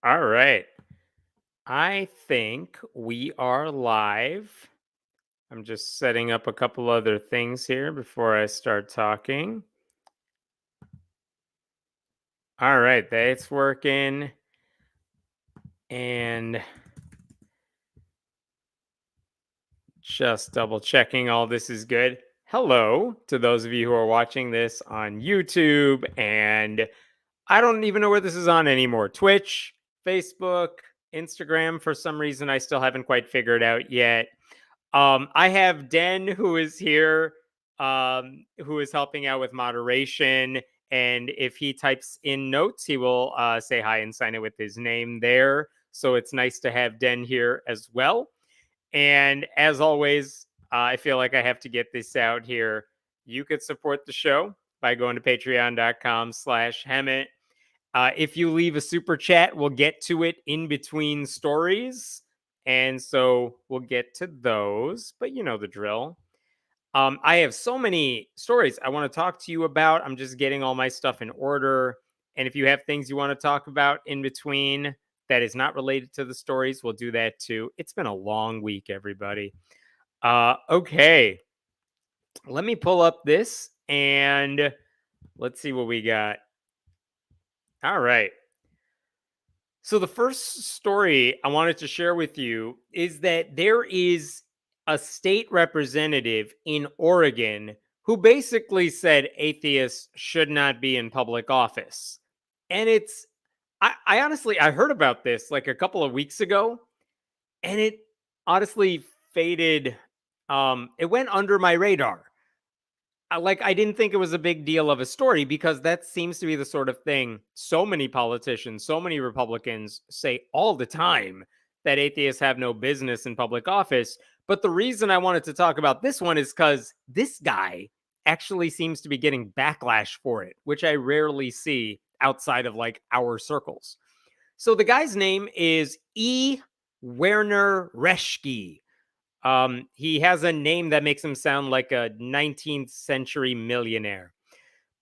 All right. I think we are live. I'm just setting up a couple other things here before I start talking. All right, that's working. And just double checking all this is good. Hello to those of you who are watching this on YouTube, and I don't even know where this is on anymore. Twitch, Facebook, Instagram. For some reason, I still haven't quite figured out yet. I have Den who is here, who is helping out with moderation. And if he types in notes, he will say hi and sign it with his name there. So it's nice to have Den here as well. And as always, I feel like I have to get this out here. You could support the show by going to patreon.com/Hemet. If you leave a super chat, we'll get to it in between stories. And so we'll get to those, but you know the drill. I have so many stories I want to talk to you about. I'm just getting all my stuff in order. And if you have things you want to talk about in between that is not related to the stories, we'll do that too. It's been a long week, everybody. Okay. Let me pull up this and let's see what we got. All right. So the first story I wanted to share with you is that there is a state representative in Oregon who basically said atheists should not be in public office. And I honestly, I heard about this like a couple of weeks ago, and it honestly faded. It went under my radar. I didn't think it was a big deal of a story because that seems to be the sort of thing so many politicians, so many Republicans say all the time, that atheists have no business in public office. But the reason I wanted to talk about this one is because this guy actually seems to be getting backlash for it, which I rarely see outside of like our circles. So the guy's name is E. Werner Reschke. He has a name that makes him sound like a 19th century millionaire.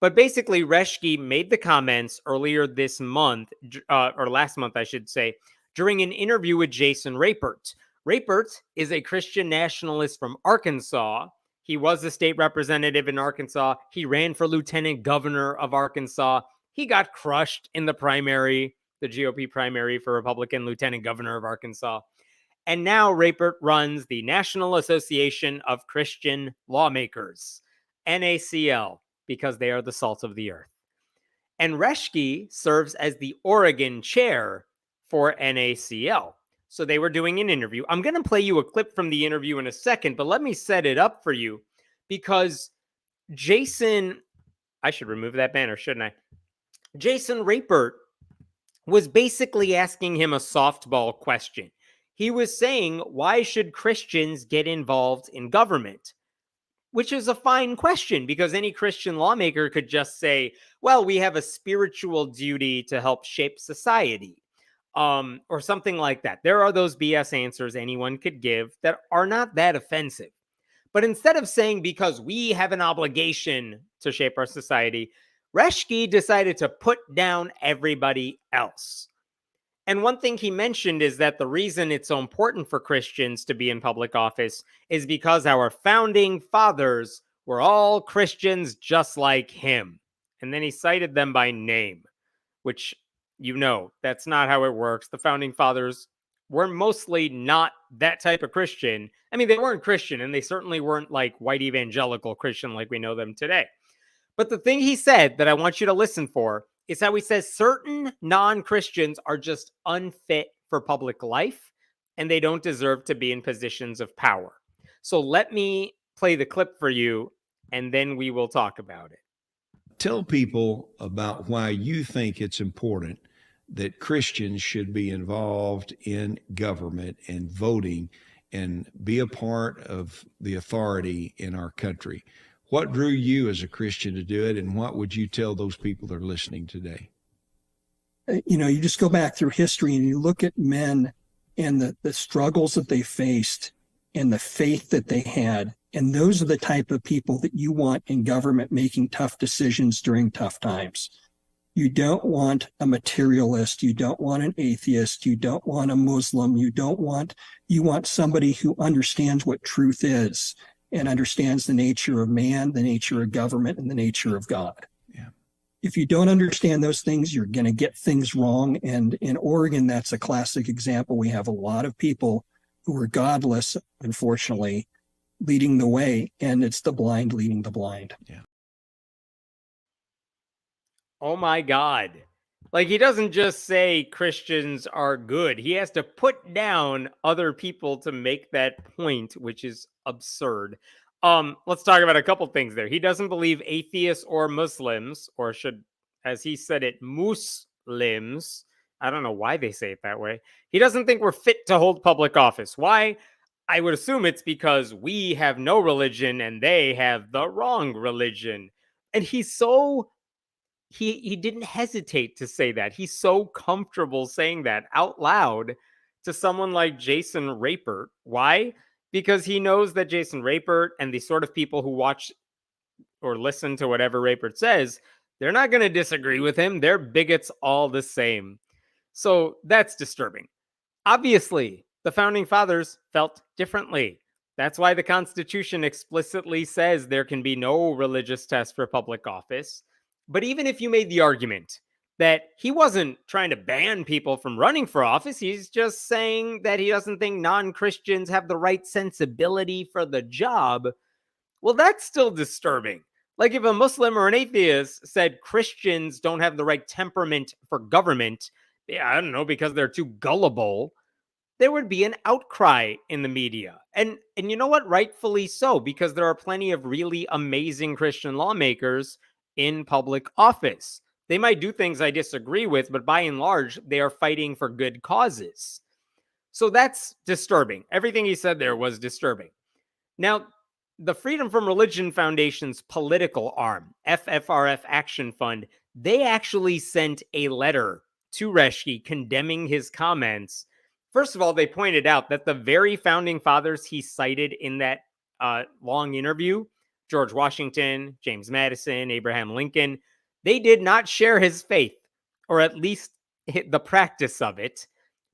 But basically, Reschke made the comments earlier this month, or last month, I should say, during an interview with Jason Rapert. Rapert is a Christian nationalist from Arkansas. He was a state representative in Arkansas. He ran for lieutenant governor of Arkansas. He got crushed in the primary, the GOP primary for Republican lieutenant governor of Arkansas. And now Rapert runs the National Association of Christian Lawmakers, NACL, because they are the salt of the earth. And Reschke serves as the Oregon chair for NACL. So they were doing an interview. I'm going to play you a clip from the interview in a second, but let me set it up for you because Jason, I should remove that banner, shouldn't I? Jason Rapert was basically asking him a softball question. He was saying, why should Christians get involved in government? Which is a fine question because any Christian lawmaker could just say, well, we have a spiritual duty to help shape society, or something like that. There are those BS answers anyone could give that are not that offensive. But instead of saying, because we have an obligation to shape our society, Reschke decided to put down everybody else. And one thing he mentioned is that the reason it's so important for Christians to be in public office is because our founding fathers were all Christians just like him. And then he cited them by name, which, you know, that's not how it works. The founding fathers were mostly not that type of Christian. I mean, they weren't Christian, and they certainly weren't like white evangelical Christian like we know them today. But the thing he said that I want you to listen for is how he says certain non-Christians are just unfit for public life and they don't deserve to be in positions of power. So let me play the clip for you and then we will talk about it. Tell people about why you think it's important that Christians should be involved in government and voting and be a part of the authority in our country. What drew you as a Christian to do it, and what would you tell those people that are listening today? You know, you just go back through history and you look at men and the struggles that they faced and the faith that they had. And those are the type of people that you want in government making tough decisions during tough times. You don't want a materialist. You don't want an atheist. You don't want a Muslim. You want somebody who understands what truth is and understands the nature of man, the nature of government, and the nature of God. Yeah. If you don't understand those things, you're going to get things wrong. And in Oregon, that's a classic example. We have a lot of people who are godless, unfortunately, leading the way, and it's the blind leading the blind. Yeah. Oh my God. Like, he doesn't just say Christians are good. He has to put down other people to make that point, which is absurd. Let's talk about a couple things there. He doesn't believe atheists or Muslims, or should, as he said it, Muslims. I don't know why they say it that way. He doesn't think we're fit to hold public office. Why? I would assume it's because we have no religion and they have the wrong religion. And he didn't hesitate to say that. He's so comfortable saying that out loud to someone like Jason Rapert. Why? Because he knows that Jason Rapert and the sort of people who watch or listen to whatever Rapert says, they're not going to disagree with him. They're bigots all the same. So that's disturbing. Obviously, the founding fathers felt differently. That's why the Constitution explicitly says there can be no religious test for public office. But even if you made the argument that he wasn't trying to ban people from running for office, he's just saying that he doesn't think non-Christians have the right sensibility for the job, well, that's still disturbing. Like, if a Muslim or an atheist said Christians don't have the right temperament for government, I don't know, because they're too gullible, there would be an outcry in the media. And you know what? Rightfully so, because there are plenty of really amazing Christian lawmakers in public office. They might do things I disagree with, but by and large, they are fighting for good causes. So that's disturbing. Everything he said there was disturbing. Now, the Freedom from Religion Foundation's political arm, FFRF Action Fund, they actually sent a letter to Reschke condemning his comments. First of all, they pointed out that the very founding fathers he cited in that long interview, George Washington, James Madison, Abraham Lincoln, they did not share his faith, or at least the practice of it.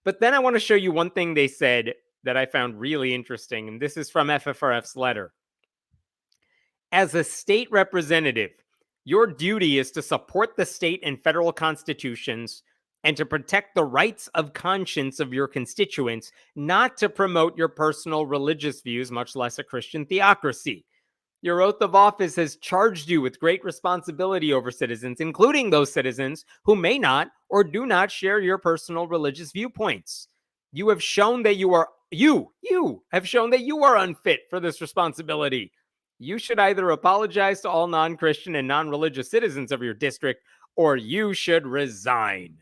But then I want to show you one thing they said that I found really interesting, and this is from FFRF's letter. As a state representative, your duty is to support the state and federal constitutions and to protect the rights of conscience of your constituents, not to promote your personal religious views, much less a Christian theocracy. Your oath of office has charged you with great responsibility over citizens, including those citizens who may not or do not share your personal religious viewpoints. You have shown that you have shown that you are unfit for this responsibility. You should either apologize to all non-Christian and non-religious citizens of your district, or you should resign.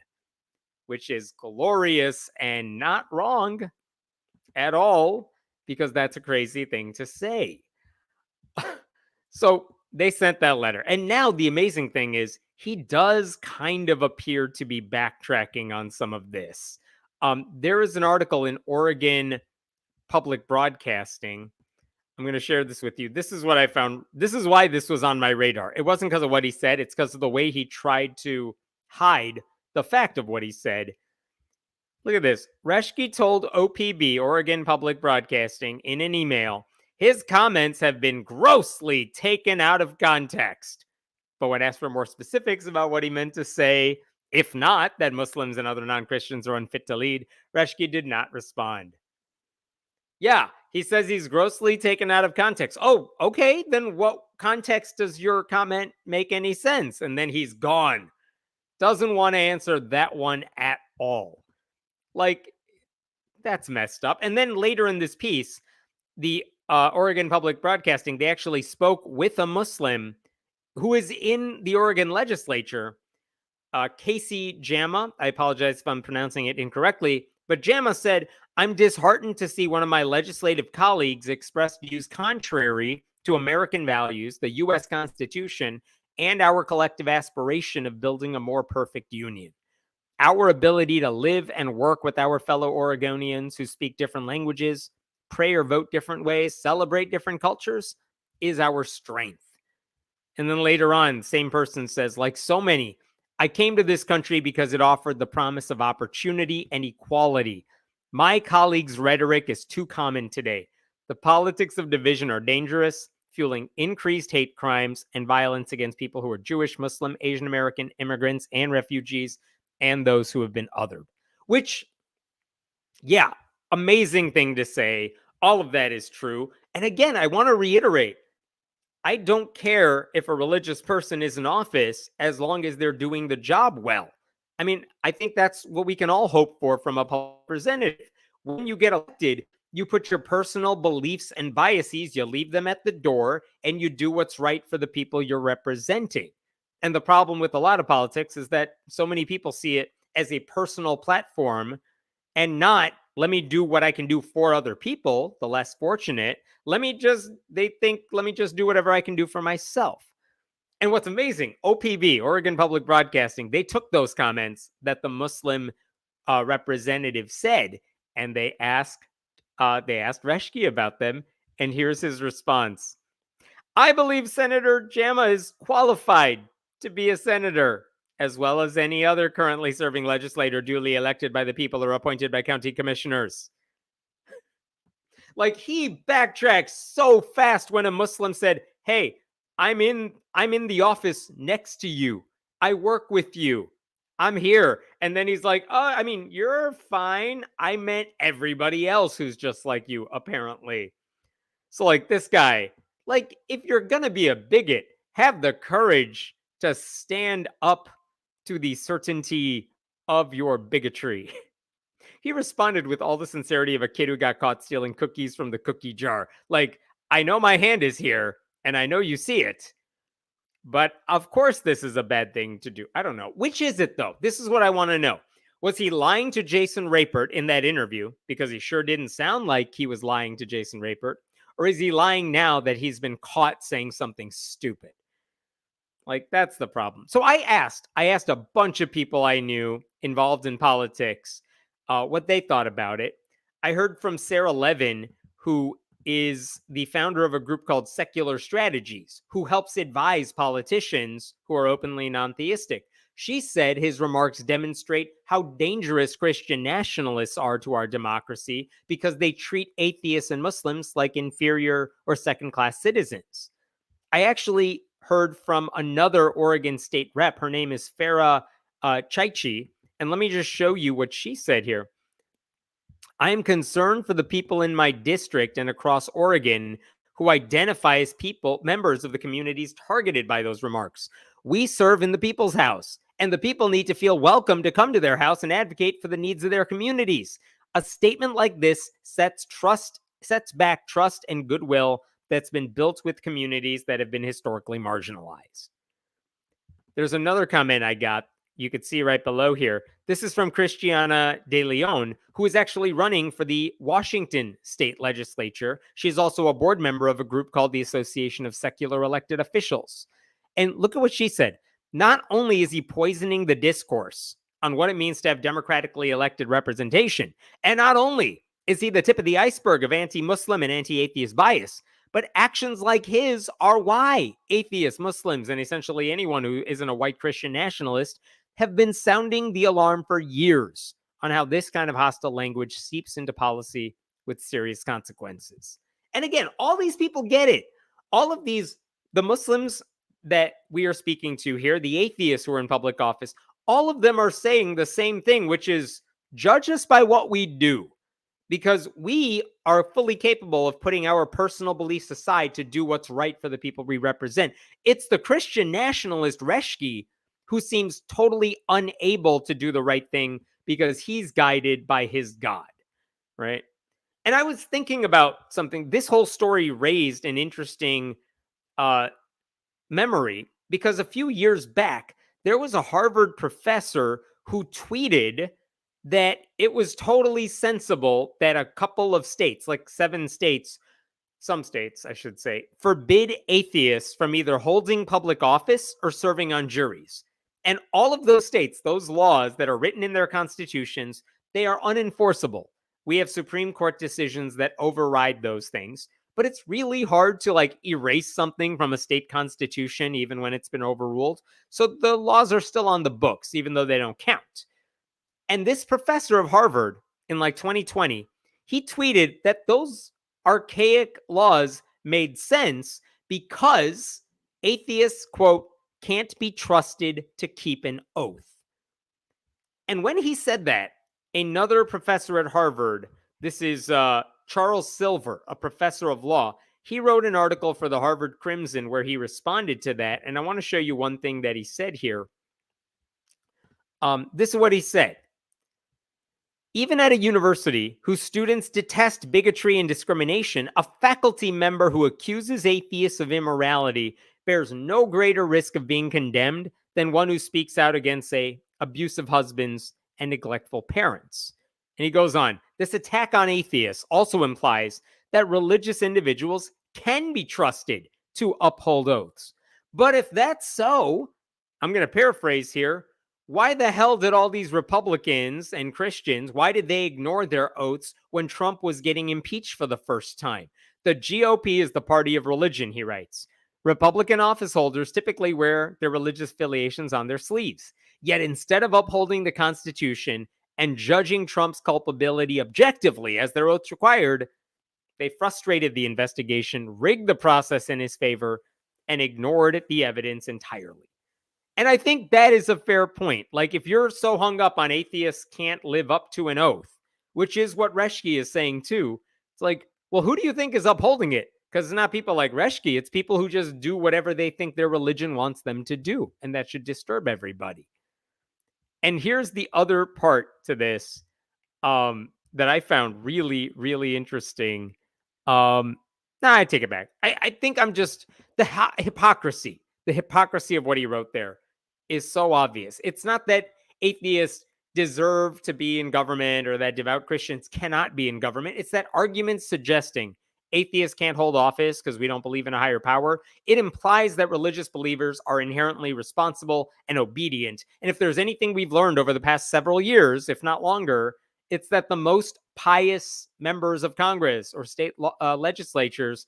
Which is glorious and not wrong at all, because that's a crazy thing to say. So they sent that letter. And now the amazing thing is he does kind of appear to be backtracking on some of this. There is an article in Oregon Public Broadcasting. I'm going to share this with you. This is what I found. This is why this was on my radar. It wasn't because of what he said. It's because of the way he tried to hide the fact of what he said. Look at this. Reschke told OPB, Oregon Public Broadcasting, in an email, his comments have been grossly taken out of context. But when asked for more specifics about what he meant to say, if not that Muslims and other non-Christians are unfit to lead, Reschke did not respond. Yeah, he says he's grossly taken out of context. Oh, okay, then what context does your comment make any sense? And then he's gone. Doesn't want to answer that one at all. Like, that's messed up. And then later in this piece, the Oregon Public Broadcasting, they actually spoke with a Muslim who is in the Oregon legislature, Casey Jama. I apologize if I'm pronouncing it incorrectly, but Jama said, I'm disheartened to see one of my legislative colleagues express views contrary to American values, the U.S. Constitution, and our collective aspiration of building a more perfect union. Our ability to live and work with our fellow Oregonians who speak different languages, pray or vote different ways, celebrate different cultures, is our strength. And then later on, same person says, like so many, I came to this country because it offered the promise of opportunity and equality. My colleagues' rhetoric is too common today. The politics of division are dangerous, fueling increased hate crimes and violence against people who are Jewish, Muslim, Asian American, immigrants, and refugees, and those who have been othered. Which, yeah, amazing thing to say. All of that is true. And again, I want to reiterate, I don't care if a religious person is in office as long as they're doing the job well. I mean, I think that's what we can all hope for from a public representative. When you get elected, you put your personal beliefs and biases, you leave them at the door, and you do what's right for the people you're representing. And the problem with a lot of politics is that so many people see it as a personal platform and not, let me do what I can do for other people, the less fortunate. They think, let me just do whatever I can do for myself. And what's amazing, OPB, Oregon Public Broadcasting, they took those comments that the Muslim representative said, and they asked Reschke about them. And here's his response. I believe Senator Jama is qualified to be a senator, as well as any other currently serving legislator duly elected by the people or appointed by county commissioners. Like, he backtracks so fast when a Muslim said, hey, I'm in the office next to you. I work with you. I'm here. And then he's like, oh, I mean, you're fine. I meant everybody else who's just like you, apparently. So, like, this guy, like, if you're going to be a bigot, have the courage to stand up to the certainty of your bigotry. He responded with all the sincerity of a kid who got caught stealing cookies from the cookie jar. Like, I know my hand is here, and I know you see it. But of course, this is a bad thing to do. I don't know. Which is it, though? This is what I want to know. Was he lying to Jason Rapert in that interview? Because he sure didn't sound like he was lying to Jason Rapert. Or is he lying now that he's been caught saying something stupid? Like, that's the problem. So I asked a bunch of people I knew involved in politics what they thought about it. I heard from Sarah Levin, who is the founder of a group called Secular Strategies, who helps advise politicians who are openly non-theistic. She said his remarks demonstrate how dangerous Christian nationalists are to our democracy because they treat atheists and Muslims like inferior or second-class citizens. I actually heard from another Oregon state rep. Her name is Farah Chaichi. And let me just show you what she said here. I am concerned for the people in my district and across Oregon who identify as members of the communities targeted by those remarks. We serve in the people's house, and the people need to feel welcome to come to their house and advocate for the needs of their communities. A statement like this sets back trust and goodwill that's been built with communities that have been historically marginalized. There's another comment I got. You could see right below here. This is from Christiana De Leon, who is actually running for the Washington state legislature. She's also a board member of a group called the Association of Secular Elected Officials. And look at what she said. Not only is he poisoning the discourse on what it means to have democratically elected representation, and not only is he the tip of the iceberg of anti-Muslim and anti-atheist bias, but actions like his are why atheists, Muslims, and essentially anyone who isn't a white Christian nationalist have been sounding the alarm for years on how this kind of hostile language seeps into policy with serious consequences. And again, all these people get it. All of these, the Muslims that we are speaking to here, the atheists who are in public office, all of them are saying the same thing, which is judge us by what we do. Because we are fully capable of putting our personal beliefs aside to do what's right for the people we represent. It's the Christian nationalist Reschke who seems totally unable to do the right thing because he's guided by his God, right? And I was thinking about something. This whole story raised an interesting memory because a few years back, there was a Harvard professor who tweeted that it was totally sensible that a couple of states, like 7 states, some states, I should say, forbid atheists from either holding public office or serving on juries. And all of those states, those laws that are written in their constitutions, they are unenforceable. We have Supreme Court decisions that override those things. but it's really hard to like erase something from a state constitution, even when it's been overruled. So the laws are still on the books, even though they don't count. And this professor of Harvard in like 2020, he tweeted that those archaic laws made sense because atheists, quote, can't be trusted to keep an oath. And when he said that, another professor at Harvard, this is Charles Silver, a professor of law, he wrote an article for the Harvard Crimson where he responded to that. And I want to show you one thing that he said here. This is what he said. Even at a university whose students detest bigotry and discrimination, a faculty member who accuses atheists of immorality bears no greater risk of being condemned than one who speaks out against, say, abusive husbands and neglectful parents. And he goes on, this attack on atheists also implies that religious individuals can be trusted to uphold oaths. But if that's so, I'm going to paraphrase here, why the hell did all these Republicans and Christians, why did they ignore their oaths when Trump was getting impeached for the first time? The GOP is the party of religion, he writes. Republican office holders typically wear their religious affiliations on their sleeves. Yet instead of upholding the Constitution and judging Trump's culpability objectively as their oaths required, they frustrated the investigation, rigged the process in his favor, and ignored the evidence entirely. And I think that is a fair point. Like, if you're so hung up on atheists can't live up to an oath, which is what Reschke is saying too, it's like, well, who do you think is upholding it? Because it's not people like Reschke. It's people who just do whatever they think their religion wants them to do. And that should disturb everybody. And here's the other part to this that I found really, really interesting. I take it back. I think I'm just the hypocrisy of what he wrote there is so obvious. It's not that atheists deserve to be in government or that devout Christians cannot be in government. It's that argument suggesting atheists can't hold office because we don't believe in a higher power. It implies that religious believers are inherently responsible and obedient. And if there's anything we've learned over the past several years, if not longer, it's that the most pious members of Congress or state legislatures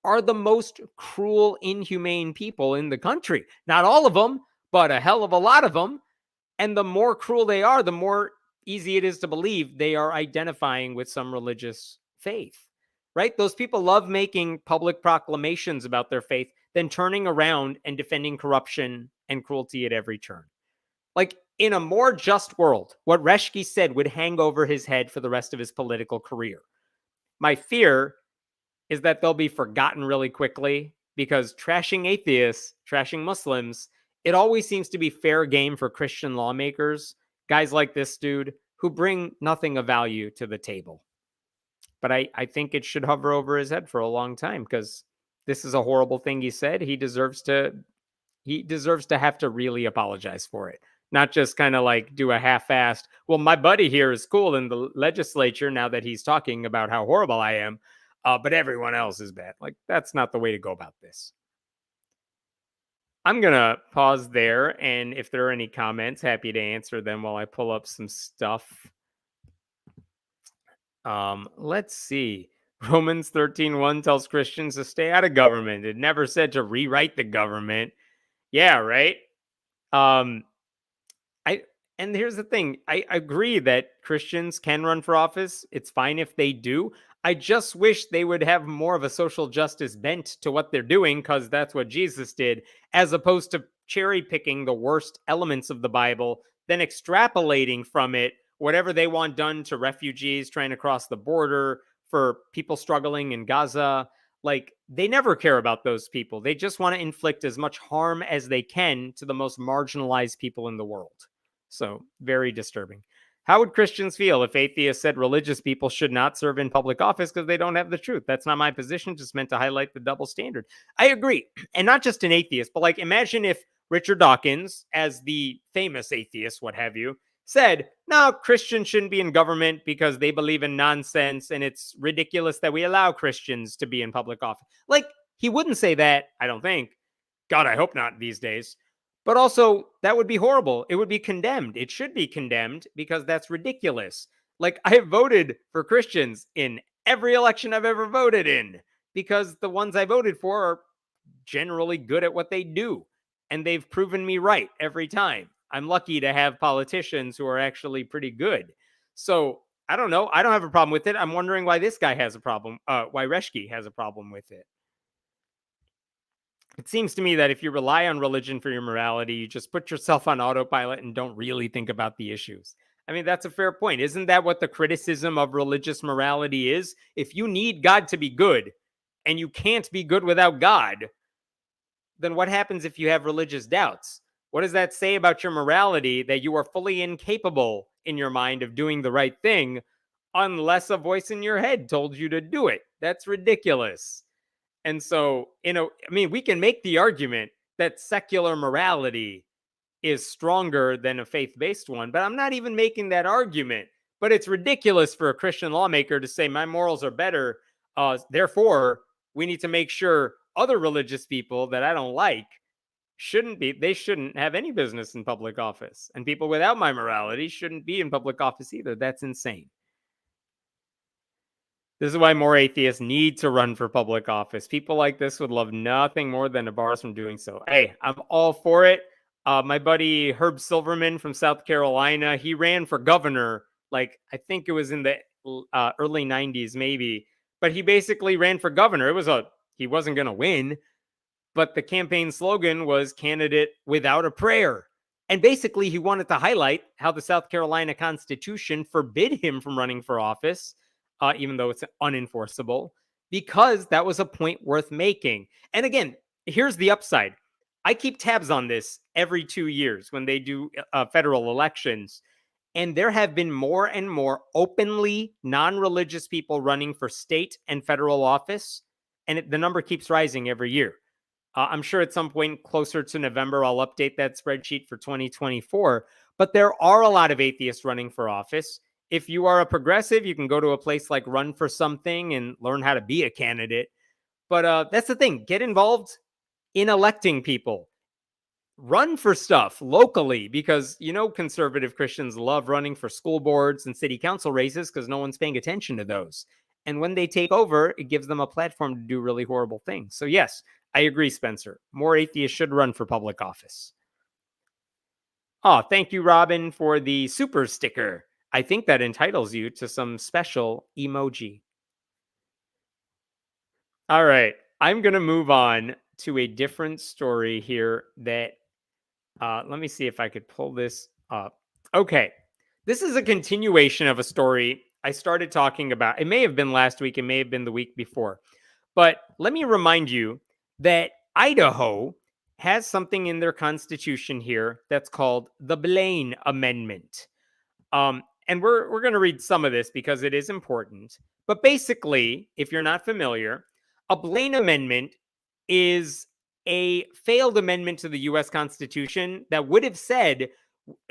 are the most cruel, inhumane people in the country. Not all of them, but a hell of a lot of them. And the more cruel they are, the more easy it is to believe they are identifying with some religious faith, right? Those people love making public proclamations about their faith, then turning around and defending corruption and cruelty at every turn. Like, in a more just world, what Reschke said would hang over his head for the rest of his political career. My fear is that they'll be forgotten really quickly because trashing atheists, trashing Muslims, it always seems to be fair game for Christian lawmakers, guys like this dude who bring nothing of value to the table. But I think it should hover over his head for a long time because this is a horrible thing he said. He deserves to have to really apologize for it. Not just kind of like do a half-assed, well, my buddy here is cool in the legislature now that he's talking about how horrible I am, but everyone else is bad. Like, that's not the way to go about this. I'm going to pause there, and if there are any comments, happy to answer them while I pull up some stuff. Let's see. Romans 13:1 tells Christians to stay out of government. It never said to rewrite the government. Yeah, right? And here's the thing. I agree that Christians can run for office. It's fine if they do. I just wish they would have more of a social justice bent to what they're doing, because that's what Jesus did, as opposed to cherry picking the worst elements of the Bible, then extrapolating from it whatever they want done to refugees trying to cross the border, for people struggling in Gaza. Like, they never care about those people. They just want to inflict as much harm as they can to the most marginalized people in the world. So, very disturbing. How would Christians feel if atheists said religious people should not serve in public office because they don't have the truth? That's not my position, just meant to highlight the double standard. I agree. And not just an atheist, but like, imagine if Richard Dawkins, as the famous atheist, what have you, said, no, Christians shouldn't be in government because they believe in nonsense and it's ridiculous that we allow Christians to be in public office. Like, he wouldn't say that, I don't think. God, I hope not these days. But also, that would be horrible. It would be condemned. It should be condemned because that's ridiculous. Like, I have voted for Christians in every election I've ever voted in. because the ones I voted for are generally good at what they do. And they've proven me right every time. I'm lucky to have politicians who are actually pretty good. So I don't know. I don't have a problem with it. I'm wondering why this guy has a problem, why Reschke has a problem with it. It seems to me that if you rely on religion for your morality, you just put yourself on autopilot and don't really think about the issues. I mean, that's a fair point. Isn't that what the criticism of religious morality is? If you need God to be good and you can't be good without God, then what happens if you have religious doubts? What does that say about your morality, that you are fully incapable in your mind of doing the right thing unless a voice in your head told you to do it? That's ridiculous. And so, I mean, we can make the argument that secular morality is stronger than a faith-based one, but I'm not even making that argument. But it's ridiculous for a Christian lawmaker to say my morals are better, therefore we need to make sure other religious people that I don't like shouldn't have any business in public office, and people without my morality shouldn't be in public office either. That's insane. This is why more atheists need to run for public office. People like this would love nothing more than to bar us from doing so. Hey, I'm all for it. My buddy Herb Silverman from South Carolina, he ran for governor, like I think it was in the early 90s maybe, but he basically ran for governor. He wasn't going to win, but the campaign slogan was candidate without a prayer. And basically he wanted to highlight how the South Carolina Constitution forbid him from running for office, even though it's unenforceable, because that was a point worth making. And again, here's the upside. I keep tabs on this every 2 years when they do federal elections. And there have been more and more openly non-religious people running for state and federal office. And the number keeps rising every year. I'm sure at some point closer to November, I'll update that spreadsheet for 2024. But there are a lot of atheists running for office. If you are a progressive, you can go to a place like Run for Something and learn how to be a candidate. But that's the thing. Get involved in electing people. Run for stuff locally, because, conservative Christians love running for school boards and city council races because no one's paying attention to those. And when they take over, it gives them a platform to do really horrible things. So yes, I agree, Spencer. More atheists should run for public office. Oh, thank you, Robin, for the super sticker. I think that entitles you to some special emoji. All right. I'm going to move on to a different story here that, let me see if I could pull this up. Okay. This is a continuation of a story I started talking about. It may have been last week. It may have been the week before. But let me remind you that Idaho has something in their constitution here that's called the Blain Amendment. And we're going to read some of this because it is important. But basically, if you're not familiar, a Blain Amendment is a failed amendment to the U.S. Constitution that would have said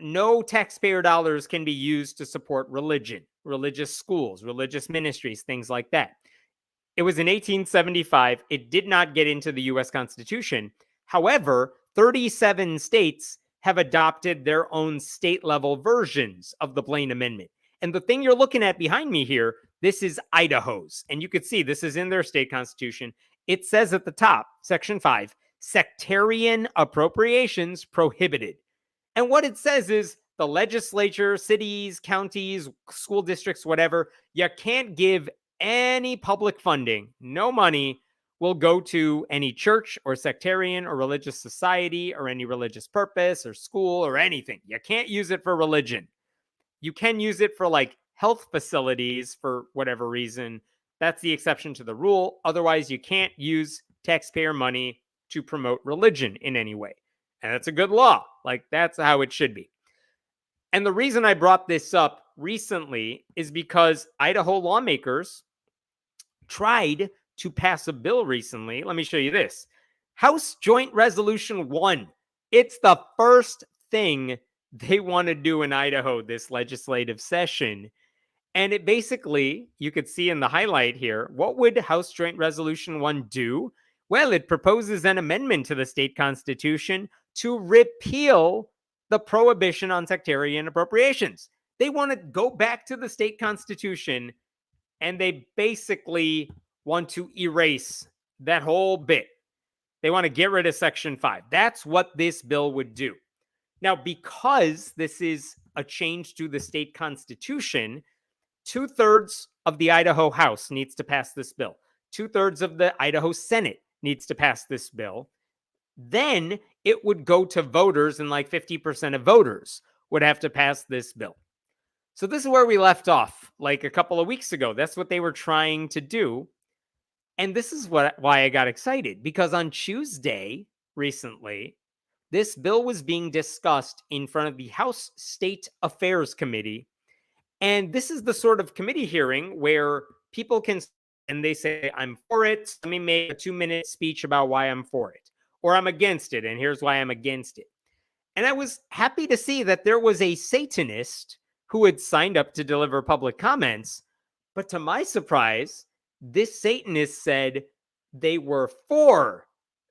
no taxpayer dollars can be used to support religion, religious schools, religious ministries, things like that. It was in 1875. It did not get into the U.S. Constitution. However, 37 states have adopted their own state-level versions of the Blain Amendment. And the thing you're looking at behind me here, this is Idaho's. And you could see this is in their state constitution. It says at the top, Section 5, sectarian appropriations prohibited. And what it says is the legislature, cities, counties, school districts, whatever, you can't give any public funding, no money will go to any church or sectarian or religious society or any religious purpose or school or anything. You can't use it for religion. You can use it for like health facilities for whatever reason. That's the exception to the rule. Otherwise, you can't use taxpayer money to promote religion in any way. And that's a good law. Like, that's how it should be. And the reason I brought this up recently is because Idaho lawmakers tried to pass a bill recently. Let me show you this. House Joint Resolution 1. It's the first thing they want to do in Idaho this legislative session. And it basically, you could see in the highlight here, what would House Joint Resolution 1 do? Well, it proposes an amendment to the state constitution to repeal the prohibition on sectarian appropriations. They want to go back to the state constitution, and they basically want to erase that whole bit. They want to get rid of Section 5. That's what this bill would do. Now, because this is a change to the state constitution, 2/3 of the Idaho House needs to pass this bill. 2/3 of the Idaho Senate needs to pass this bill. Then it would go to voters, and like 50% of voters would have to pass this bill. So this is where we left off like a couple of weeks ago. That's what they were trying to do. And this is why I got excited, because on Tuesday recently, this bill was being discussed in front of the House State Affairs Committee. And this is the sort of committee hearing where people can, and they say, I'm for it. Let me make a 2-minute speech about why I'm for it. Or I'm against it, and here's why I'm against it. And I was happy to see that there was a Satanist who had signed up to deliver public comments. But to my surprise, this Satanist said they were for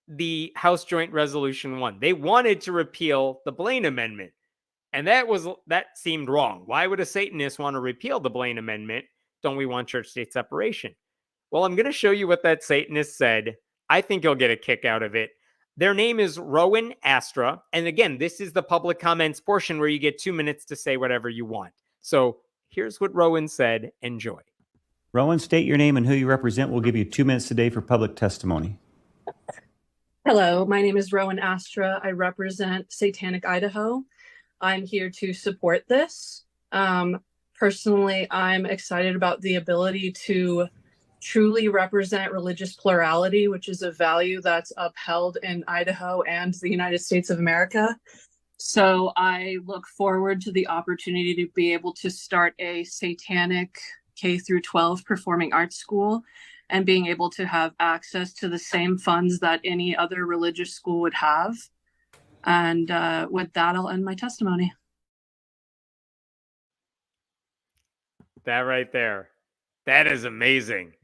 the House Joint Resolution 1. They wanted to repeal the Blain Amendment. And that seemed wrong. Why would a Satanist want to repeal the Blain Amendment? Don't we want church-state separation? Well, I'm going to show you what that Satanist said. I think you'll get a kick out of it. Their name is Rowan Astra. And again, this is the public comments portion where you get 2 minutes to say whatever you want. So here's what Rowan said. Enjoy. Rowan, state your name and who you represent. We'll give you 2 minutes today for public testimony. Hello, my name is Rowan Astra. I represent Satanic Idaho. I'm here to support this. Personally, I'm excited about the ability to truly represent religious plurality, which is a value that's upheld in Idaho and the United States of America. So I look forward to the opportunity to be able to start a satanic K-12 performing arts school and being able to have access to the same funds that any other religious school would have. And with that, I'll end my testimony. That right there. That is amazing.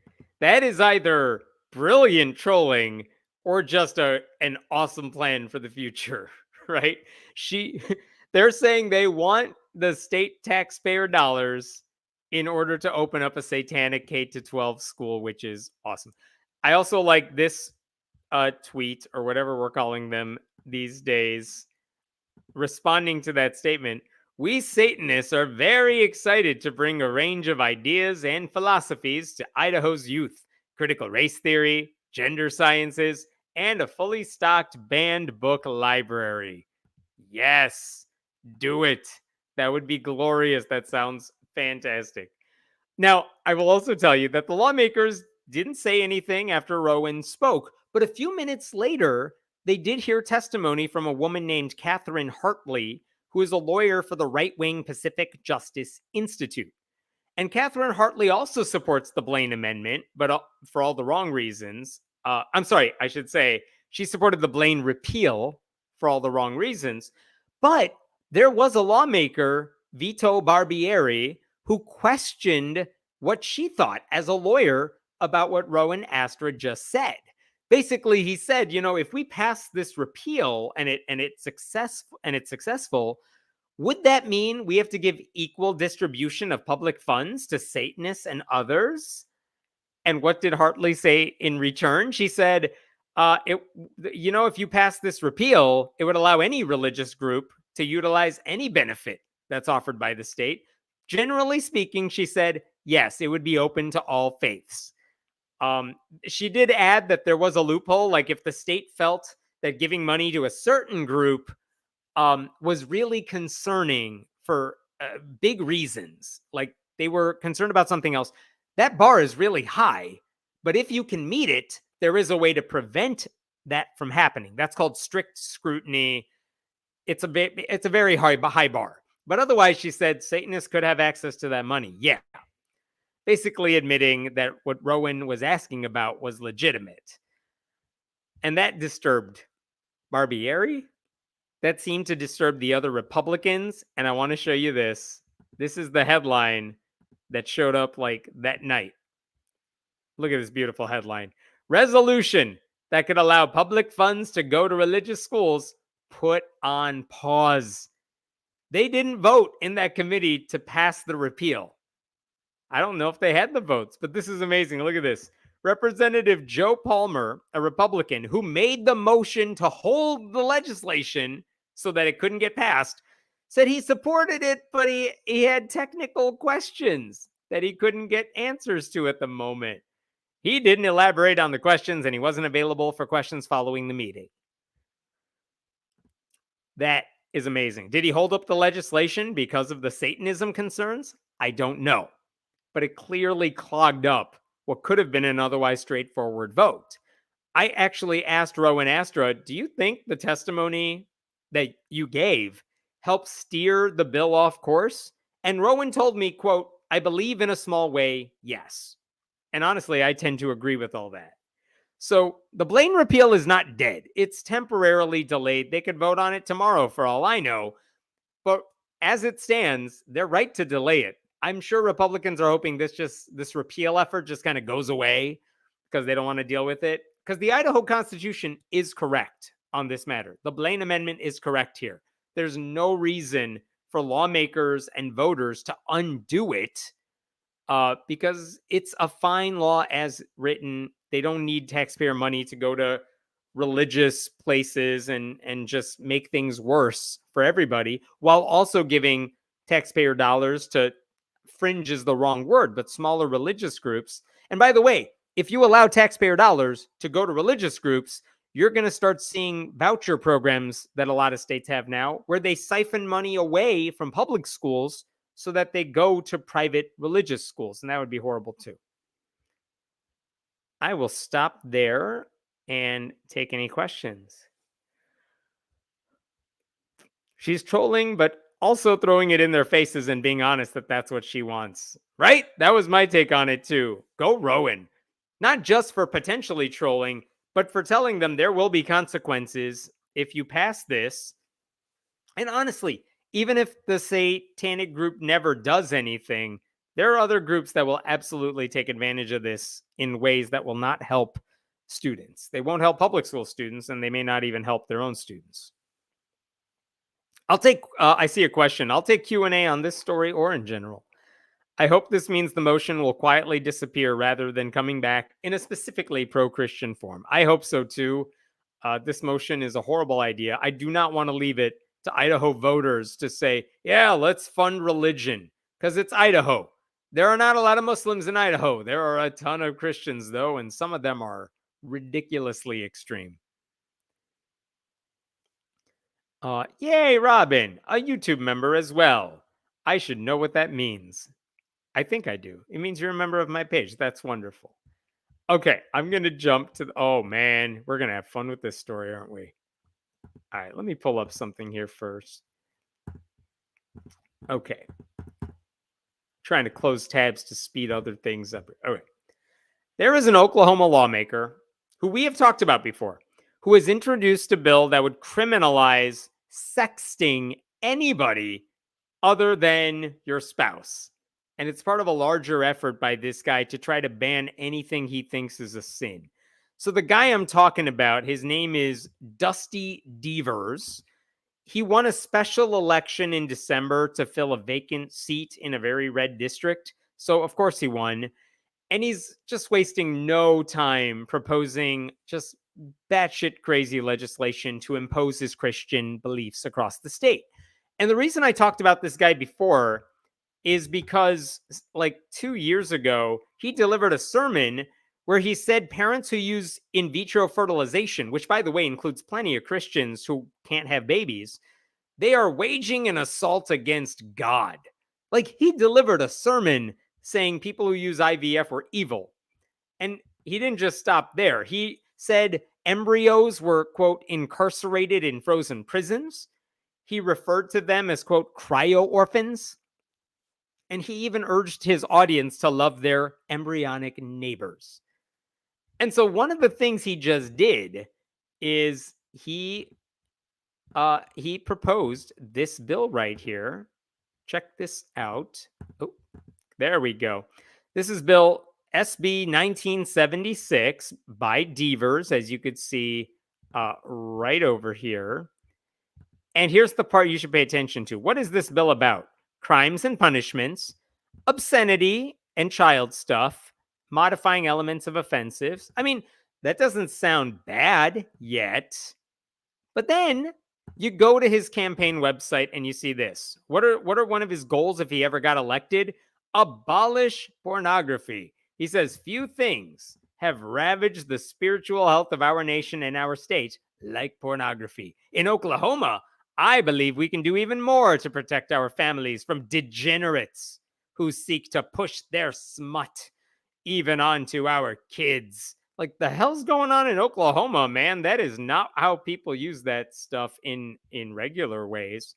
That is either brilliant trolling or just an awesome plan for the future, right? They're saying they want the state taxpayer dollars in order to open up a satanic K-12 school, which is awesome. I also like this tweet, or whatever we're calling them these days, responding to that statement. We Satanists are very excited to bring a range of ideas and philosophies to Idaho's youth: critical race theory, gender sciences, and a fully stocked banned book library. Yes, do it. That would be glorious. That sounds fantastic. Now, I will also tell you that the lawmakers didn't say anything after Rowan spoke, but a few minutes later, they did hear testimony from a woman named Catherine Hartley, who is a lawyer for the right-wing Pacific Justice Institute. And Catherine Hartley also supports the Blain Amendment, but for all the wrong reasons. I'm sorry, I should say she supported the Blain repeal for all the wrong reasons. But there was a lawmaker, Vito Barbieri, who questioned what she thought as a lawyer about what Rowan Astra just said. Basically, he said, if we pass this repeal and it's successful, would that mean we have to give equal distribution of public funds to Satanists and others? And what did Hartley say in return? She said, if you pass this repeal, it would allow any religious group to utilize any benefit that's offered by the state. Generally speaking, she said, yes, it would be open to all faiths. She did add that there was a loophole, like if the state felt that giving money to a certain group was really concerning for big reasons, like they were concerned about something else, that bar is really high. But if you can meet it, there is a way to prevent that from happening. That's called strict scrutiny. It's a very high bar. But otherwise, she said Satanists could have access to that money. Yeah. Basically admitting that what Rowan was asking about was legitimate. And that disturbed Barbieri. That seemed to disturb the other Republicans. And I want to show you this. This is the headline that showed up like that night. Look at this beautiful headline. Resolution that could allow public funds to go to religious schools put on pause. They didn't vote in that committee to pass the repeal. I don't know if they had the votes, but this is amazing. Look at this. Representative Joe Palmer, a Republican who made the motion to hold the legislation so that it couldn't get passed, said he supported it, but he had technical questions that he couldn't get answers to at the moment. He didn't elaborate on the questions, and he wasn't available for questions following the meeting. That is amazing. Did he hold up the legislation because of the Satanism concerns? I don't know. But it clearly clogged up what could have been an otherwise straightforward vote. I actually asked Rowan Astra, do you think the testimony that you gave helped steer the bill off course? And Rowan told me, quote, I believe in a small way, yes. And honestly, I tend to agree with all that. So the Blain repeal is not dead. It's temporarily delayed. They could vote on it tomorrow for all I know. But as it stands, they're right to delay it. I'm sure Republicans are hoping this repeal effort just kind of goes away because they don't want to deal with it. Because the Idaho Constitution is correct on this matter. The Blain Amendment is correct here. There's no reason for lawmakers and voters to undo it because it's a fine law as written. They don't need taxpayer money to go to religious places and just make things worse for everybody, while also giving taxpayer dollars to fringe is the wrong word, but smaller religious groups. And by the way, if you allow taxpayer dollars to go to religious groups, you're going to start seeing voucher programs that a lot of states have now, where they siphon money away from public schools so that they go to private religious schools. And that would be horrible too. I will stop there and take any questions. She's trolling, but also throwing it in their faces and being honest that that's what she wants. Right? That was my take on it too. Go Rowan. Not just for potentially trolling, but for telling them there will be consequences if you pass this. And honestly, even if the satanic group never does anything, there are other groups that will absolutely take advantage of this in ways that will not help students. They won't help public school students, and they may not even help their own students. I'll take, I see a question. I'll take Q&A on this story or in general. I hope this means the motion will quietly disappear rather than coming back in a specifically pro-Christian form. I hope so too. This motion is a horrible idea. I do not want to leave it to Idaho voters to say, yeah, let's fund religion, because it's Idaho. There are not a lot of Muslims in Idaho. There are a ton of Christians, though, and some of them are ridiculously extreme. Yay, Robin, a YouTube member as well. I should know what that means. I think I do. It means you're a member of my page. That's wonderful. Okay, I'm going to jump to oh man, we're going to have fun with this story, aren't we? All right, let me pull up something here first. Okay. Trying to close tabs to speed other things up. Okay. There is an Oklahoma lawmaker who we have talked about before, who has introduced a bill that would criminalize sexting anybody other than your spouse. And it's part of a larger effort by this guy to try to ban anything he thinks is a sin. So the guy I'm talking about, his name is Dusty Devers. He won a special election in December to fill a vacant seat in a very red district. So of course he won. And he's just wasting no time proposing just batshit crazy legislation to impose his Christian beliefs across the state. And the reason I talked about this guy before is because like 2 years ago, he delivered a sermon where he said parents who use in vitro fertilization, which by the way includes plenty of Christians who can't have babies, they are waging an assault against God. Like he delivered a sermon saying people who use IVF were evil. And he didn't just stop there. He said embryos were, quote, incarcerated in frozen prisons. He referred to them as, quote, cryo orphans. And he even urged his audience to love their embryonic neighbors. And so one of the things he just did is he proposed this bill right here. Check this out. Oh, there we go. This is Bill SB 1976 by Devers, as you could see right over here. And here's the part you should pay attention to. What is this bill about? Crimes and punishments, obscenity and child stuff, modifying elements of offensives. I mean, that doesn't sound bad yet. But then you go to his campaign website and you see this. What are one of his goals if he ever got elected? Abolish pornography. He says few things have ravaged the spiritual health of our nation and our state like pornography. In Oklahoma, I believe we can do even more to protect our families from degenerates who seek to push their smut even onto our kids. Like, the hell's going on in Oklahoma, man? That is not how people use that stuff in regular ways.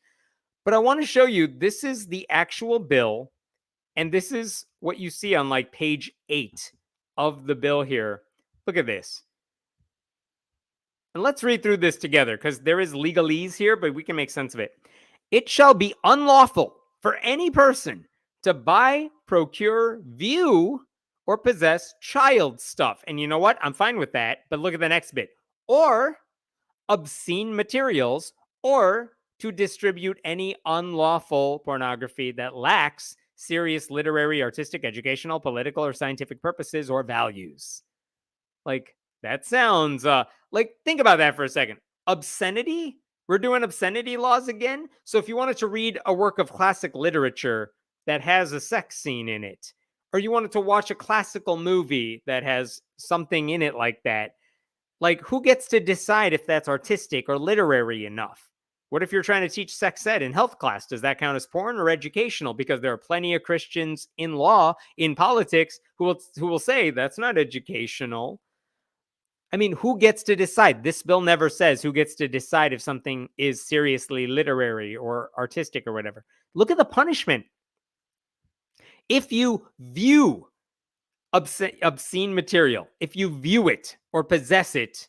But I want to show you, this is the actual bill, and this is what you see on like page 8 of the bill here. Look at this. And let's read through this together because there is legalese here, but we can make sense of it. It shall be unlawful for any person to buy, procure, view, or possess child stuff. And you know what? I'm fine with that. But look at the next bit. Or obscene materials, or to distribute any unlawful pornography that lacks serious literary, artistic, educational, political, or scientific purposes or values. Like, that sounds like, think about that for a second. Obscenity? We're doing obscenity laws again? So if you wanted to read a work of classic literature that has a sex scene in it, or you wanted to watch a classical movie that has something in it like that, like, who gets to decide if that's artistic or literary enough? What if you're trying to teach sex ed in health class? Does that count as porn or educational? Because there are plenty of Christians in law, in politics, who will say that's not educational. I mean, who gets to decide? This bill never says who gets to decide if something is seriously literary or artistic or whatever. Look at the punishment. If you view obscene material, if you view it or possess it,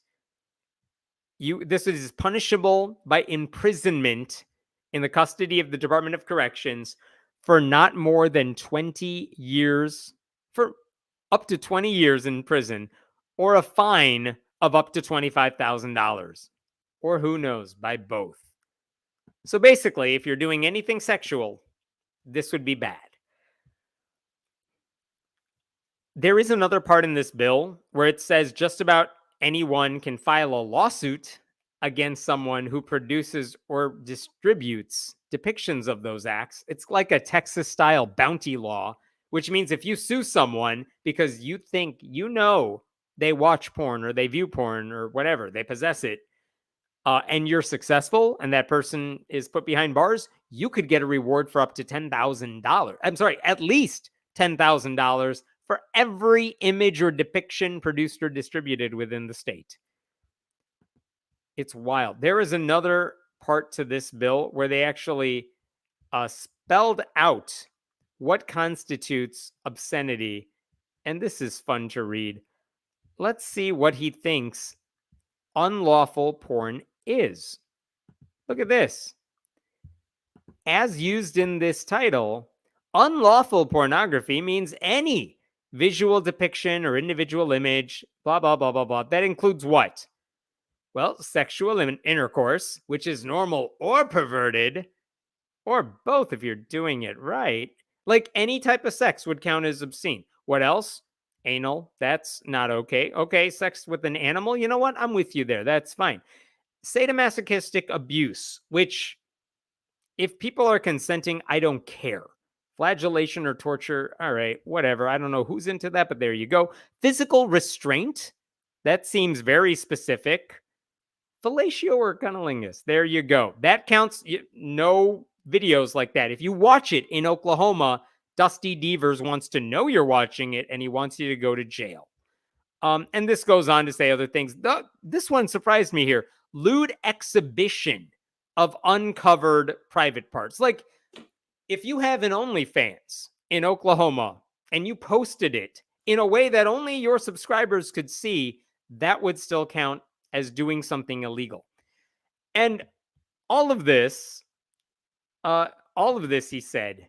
this is punishable by imprisonment in the custody of the Department of Corrections for not more than 20 years, for up to 20 years in prison, or a fine of up to $25,000, or who knows, by both. So basically, if you're doing anything sexual, this would be bad. There is another part in this bill where it says just about anyone can file a lawsuit against someone who produces or distributes depictions of those acts. It's like a Texas-style bounty law, which means if you sue someone because you think they watch porn or they view porn or whatever, they possess it, and you're successful and that person is put behind bars, you could get a reward for up to $10,000. I'm sorry, at least $10,000 for every image or depiction produced or distributed within the state. It's wild. There is another part to this bill where they actually spelled out what constitutes obscenity, and this is fun to read. Let's see what he thinks unlawful porn is. Look at this. As used in this title, unlawful pornography means any visual depiction or individual image, blah, blah, blah, blah, blah. That includes what? Well, sexual intercourse, which is normal or perverted, or both if you're doing it right. Like, any type of sex would count as obscene. What else? Anal, that's not okay. Okay, sex with an animal, you know what? I'm with you there. That's fine. Sadomasochistic abuse, which, if people are consenting, I don't care. Flagellation or torture, all right, whatever. I don't know who's into that, but there you go. Physical restraint, that seems very specific. Fellatio or cunnilingus, there you go. That counts. No videos like that. If you watch it in Oklahoma, Dusty Devers wants to know you're watching it, and he wants you to go to jail. And this goes on to say other things. This one surprised me here. Lewd exhibition of uncovered private parts. Like, if you have an OnlyFans in Oklahoma and you posted it in a way that only your subscribers could see, that would still count as doing something illegal. And all of this, he said,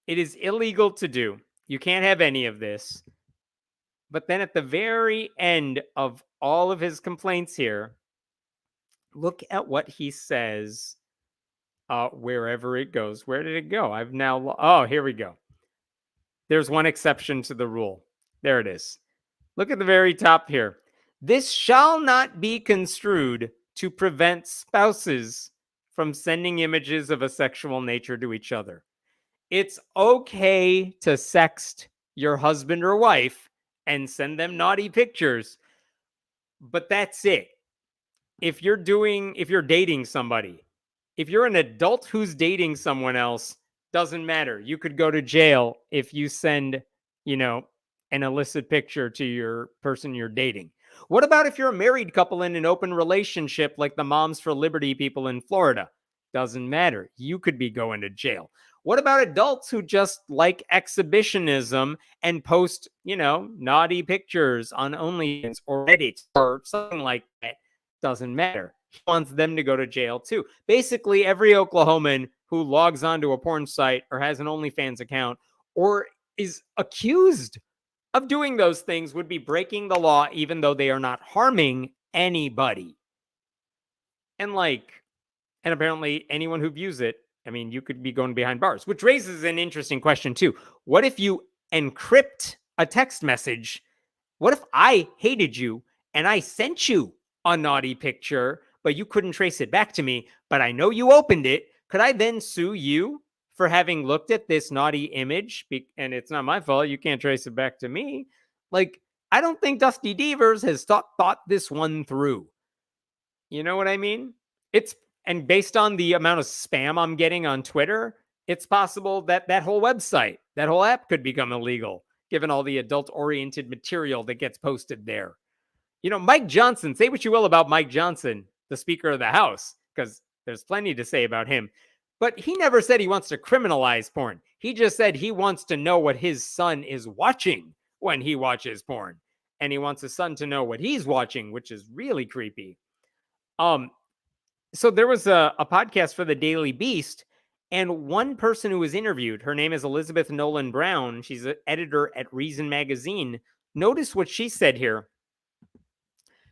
it is illegal to do. You can't have any of this. But then at the very end of all of his complaints here, look at what he says wherever it goes. Where did it go? Oh, here we go. There's one exception to the rule. There it is. Look at the very top here. This shall not be construed to prevent spouses from sending images of a sexual nature to each other. It's okay to sext your husband or wife and send them naughty pictures, but that's it. If you're dating somebody, if you're an adult who's dating someone else, doesn't matter. You could go to jail if you send, you know, an illicit picture to your person you're dating. What about if you're a married couple in an open relationship like the Moms for Liberty people in Florida? Doesn't matter. You could be going to jail. What about adults who just like exhibitionism and post, naughty pictures on OnlyFans or Reddit or something like that? Doesn't matter. He wants them to go to jail too. Basically, every Oklahoman who logs onto a porn site or has an OnlyFans account or is accused of doing those things would be breaking the law, even though they are not harming anybody. And apparently anyone who views it, you could be going behind bars, which raises an interesting question too. What if you encrypt a text message? What if I hated you and I sent you a naughty picture, but you couldn't trace it back to me, but I know you opened it? Could I then sue you for having looked at this naughty image? And it's not my fault. You can't trace it back to me. I don't think Dusty Devers has thought this one through. You know what I mean? And based on the amount of spam I'm getting on Twitter, it's possible that that whole website, that whole app could become illegal, given all the adult-oriented material that gets posted there. Mike Johnson, say what you will about Mike Johnson, the Speaker of the House, because there's plenty to say about him. But he never said he wants to criminalize porn. He just said he wants to know what his son is watching when he watches porn. And he wants his son to know what he's watching, which is really creepy. So there was a podcast for the Daily Beast, and one person who was interviewed, her name is Elizabeth Nolan Brown. She's an editor at Reason Magazine. Notice what she said here.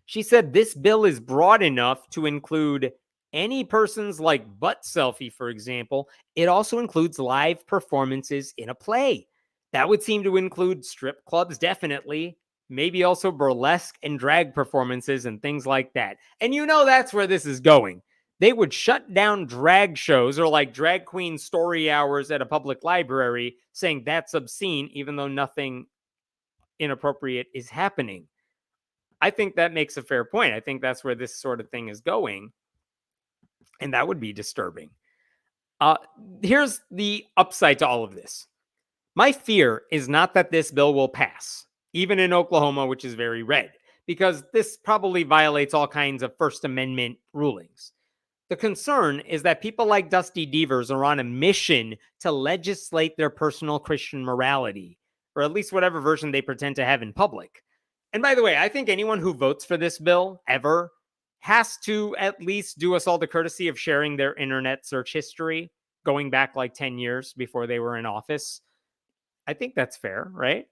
She said this bill is broad enough to include any person's butt selfie, for example. It also includes live performances in a play. That would seem to include strip clubs, definitely. Maybe also burlesque and drag performances and things like that. And that's where this is going. They would shut down drag shows or drag queen story hours at a public library, saying that's obscene, even though nothing inappropriate is happening. I think that makes a fair point. I think that's where this sort of thing is going. And that would be disturbing. Here's the upside to all of this. My fear is not that this bill will pass, even in Oklahoma, which is very red, because this probably violates all kinds of First Amendment rulings. The concern is that people like Dusty Devers are on a mission to legislate their personal Christian morality, or at least whatever version they pretend to have in public. And by the way, I think anyone who votes for this bill ever has to at least do us all the courtesy of sharing their internet search history going back 10 years before they were in office. I think that's fair, right?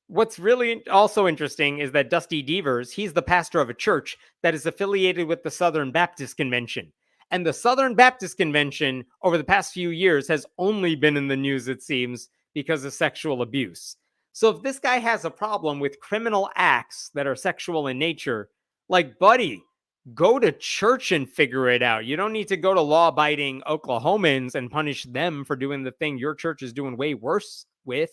What's really also interesting is that Dusty Devers, he's the pastor of a church that is affiliated with the Southern Baptist Convention. And the Southern Baptist Convention over the past few years has only been in the news, it seems, because of sexual abuse. So if this guy has a problem with criminal acts that are sexual in nature, buddy, go to church and figure it out. You don't need to go to law-abiding Oklahomans and punish them for doing the thing your church is doing way worse with.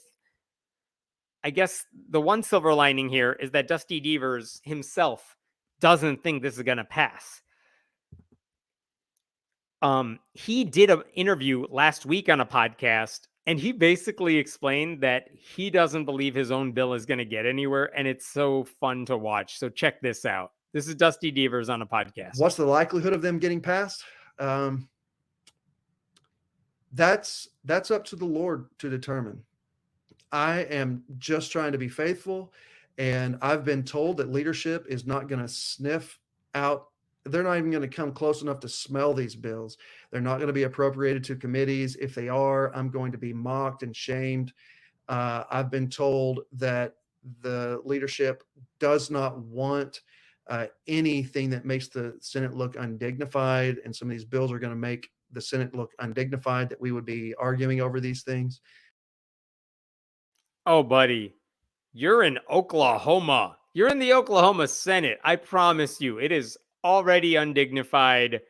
I guess the one silver lining here is that Dusty Devers himself doesn't think this is going to pass. He did an interview last week on a podcast, and he basically explained that he doesn't believe his own bill is going to get anywhere, and it's so fun to watch. So check this out. This is Dusty Devers on a podcast. What's the likelihood of them getting passed? That's up to the Lord to determine. I am just trying to be faithful, and I've been told that leadership is not going to sniff out. They're not even going to come close enough to smell these bills. They're not going to be appropriated to committees. If they are, I'm going to be mocked and shamed. I've been told that the leadership does not want anything that makes the Senate look undignified, and some of these bills are going to make the Senate look undignified, that we would be arguing over these things. Oh, buddy, You're in Oklahoma. You're in the Oklahoma Senate. I promise you, it is already undignified.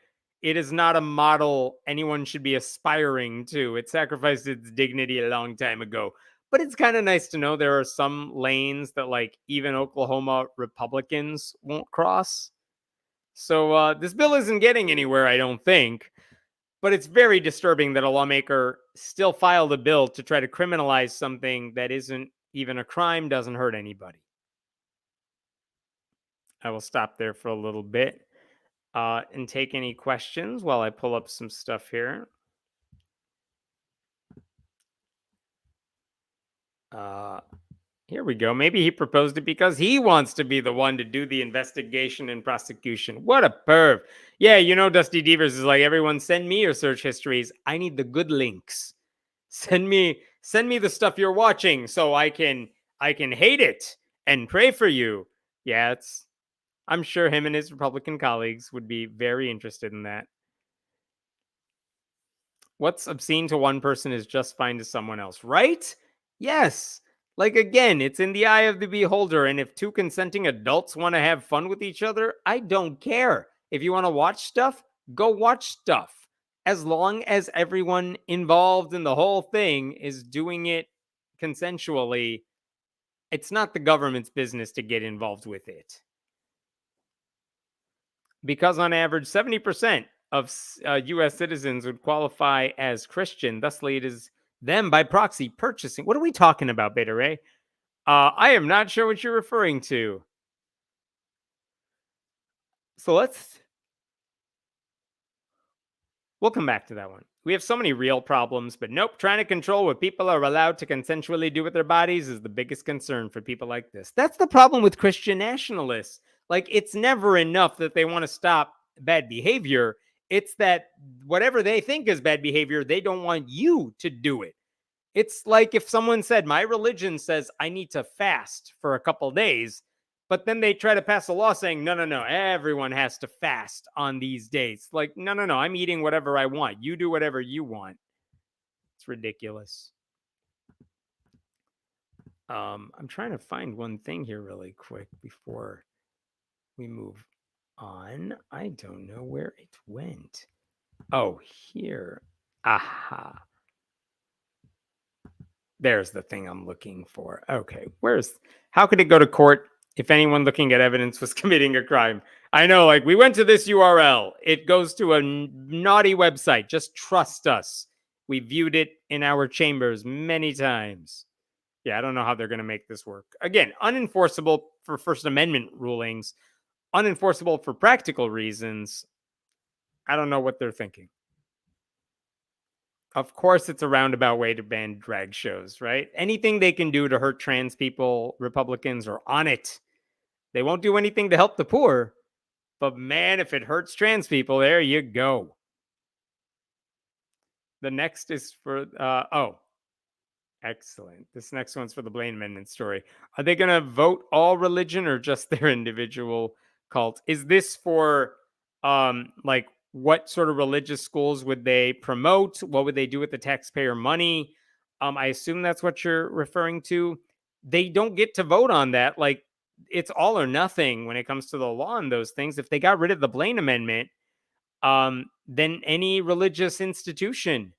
It is not a model anyone should be aspiring to. It sacrificed its dignity a long time ago. But it's kind of nice to know there are some lanes that, like, even Oklahoma Republicans won't cross. So this bill isn't getting anywhere, I don't think. But it's very disturbing that a lawmaker still filed a bill to try to criminalize something that isn't even a crime, doesn't hurt anybody. I will stop there for a little bit and take any questions while I pull up some stuff here. Here we go. Maybe he proposed it because he wants to be the one to do the investigation and prosecution. What a perv. Yeah, you know, Dusty Devers is like, everyone send me your search histories. I need the good links. Send me the stuff you're watching so I can hate it and pray for you. Yeah, I'm sure him and his Republican colleagues would be very interested in that. What's obscene to one person is just fine to someone else, right? Yes. Like, again, it's in the eye of the beholder. And if two consenting adults want to have fun with each other, I don't care. If you want to watch stuff, go watch stuff. As long as everyone involved in the whole thing is doing it consensually, it's not the government's business to get involved with it. Because on average, 70% of U.S. citizens would qualify as Christian. Thusly, it is them by proxy purchasing. What are we talking about, Beta Ray? I am not sure what you're referring to. So we'll come back to that one. We have so many real problems, but nope, trying to control what people are allowed to consensually do with their bodies is the biggest concern for people like this. That's the problem with Christian nationalists. Like, it's never enough that they want to stop bad behavior. It's that whatever they think is bad behavior, they don't want you to do it. It's like if someone said, my religion says I need to fast for a couple days, but then they try to pass a law saying, no, everyone has to fast on these days. Like, no, I'm eating whatever I want. You do whatever you want. It's ridiculous. I'm trying to find one thing here really quick before we move on. I don't know where it went. Oh, here. Aha. There's the thing I'm looking for. Okay, how could it go to court if anyone looking at evidence was committing a crime? I know, like, we went to this URL. It goes to a naughty website. Just trust us. We viewed it in our chambers many times. Yeah, I don't know how they're going to make this work. Again, unenforceable for First Amendment rulings, unenforceable for practical reasons. I don't know what they're thinking. Of course, it's a roundabout way to ban drag shows, right? Anything they can do to hurt trans people, Republicans are on it. They won't do anything to help the poor. But man, if it hurts trans people, there you go. The next is for, excellent. This next one's for the Blain Amendment story. Are they going to vote all religion or just their individual cult? Is this for, like, what sort of religious schools would they promote? What would they do with the taxpayer money? I assume that's what you're referring to. They don't get to vote on that. Like, it's all or nothing when it comes to the law and those things. If they got rid of the Blain Amendment, then any religious institution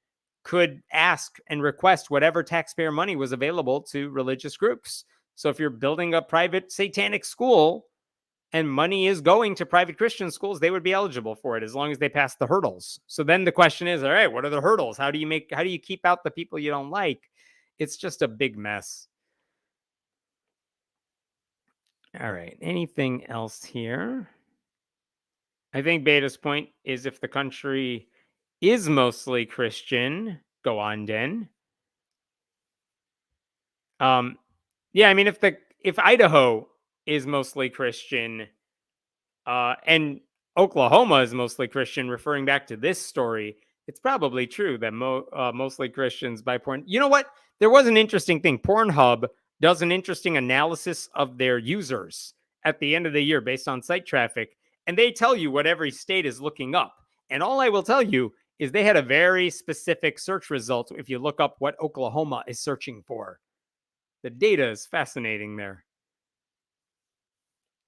could ask and request whatever taxpayer money was available to religious groups. So if you're building a private satanic school and money is going to private Christian schools, they would be eligible for it as long as they pass the hurdles. So then the question is, all right, what are the hurdles? How do you keep out the people you don't like? It's just a big mess. All right. Anything else here? I think Beta's point is if the country is mostly Christian, go on, Den. Yeah, I mean, if Idaho is mostly Christian, and Oklahoma is mostly Christian, referring back to this story, it's probably true that mostly Christians buy porn. You know what? There was an interesting thing. Pornhub does an interesting analysis of their users at the end of the year based on site traffic, and they tell you what every state is looking up. And all I will tell you is they had a very specific search result if you look up what Oklahoma is searching for. The data is fascinating there.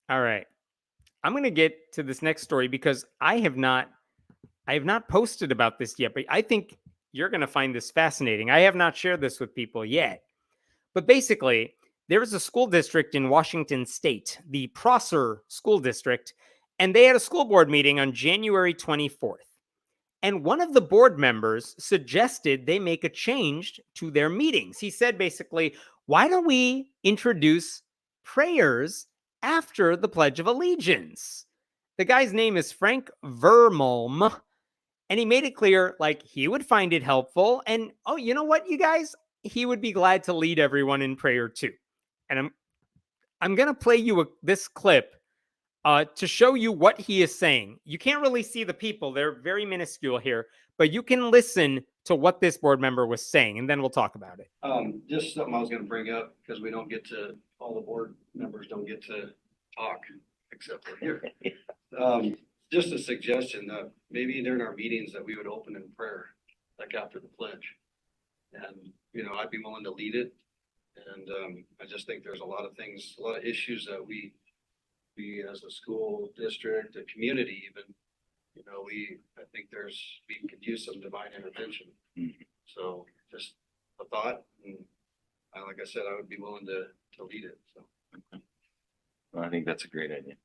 All right. I'm going to get to this next story because I have not posted about this yet, but I think you're going to find this fascinating. I have not shared this with people yet. But basically, there is a school district in Washington State, the Prosser School District, and they had a school board meeting on January 24th. And one of the board members suggested they make a change to their meetings. He said basically, why don't we introduce prayers after the Pledge of Allegiance? The guy's name is Frank Vermolm, and he made it clear like he would find it helpful. And oh, you know what, you guys? He would be glad to lead everyone in prayer too. And I'm going to play you this clip to show you what he is saying. You can't really see the people. They're very minuscule here, but you can listen to what this board member was saying, and then we'll talk about it. Just something I was going to bring up because we don't get to, all the board members don't get to talk except for here. Just a suggestion that maybe during our meetings that we would open in prayer, like after the pledge. And, you know, I'd be willing to lead it. And I just think there's a lot of things, a lot of issues that we as a school district, a community even, you know, I think we could use some divine intervention. So just a thought, and like I said, I would be willing to lead it, so. Well, I think that's a great idea.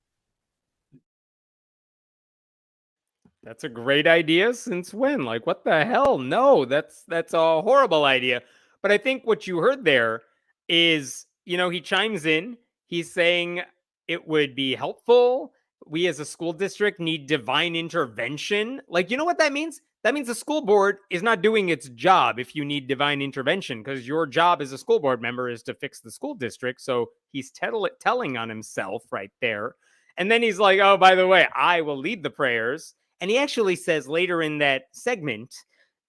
That's a great idea. Since when? Like, what the hell? No, that's a horrible idea. But I think what you heard there is, you know, he chimes in. He's saying it would be helpful. We as a school district need divine intervention. Like, you know what that means? That means the school board is not doing its job if you need divine intervention, because your job as a school board member is to fix the school district. So he's telling on himself right there. And then he's like, oh, by the way, I will lead the prayers. And he actually says later in that segment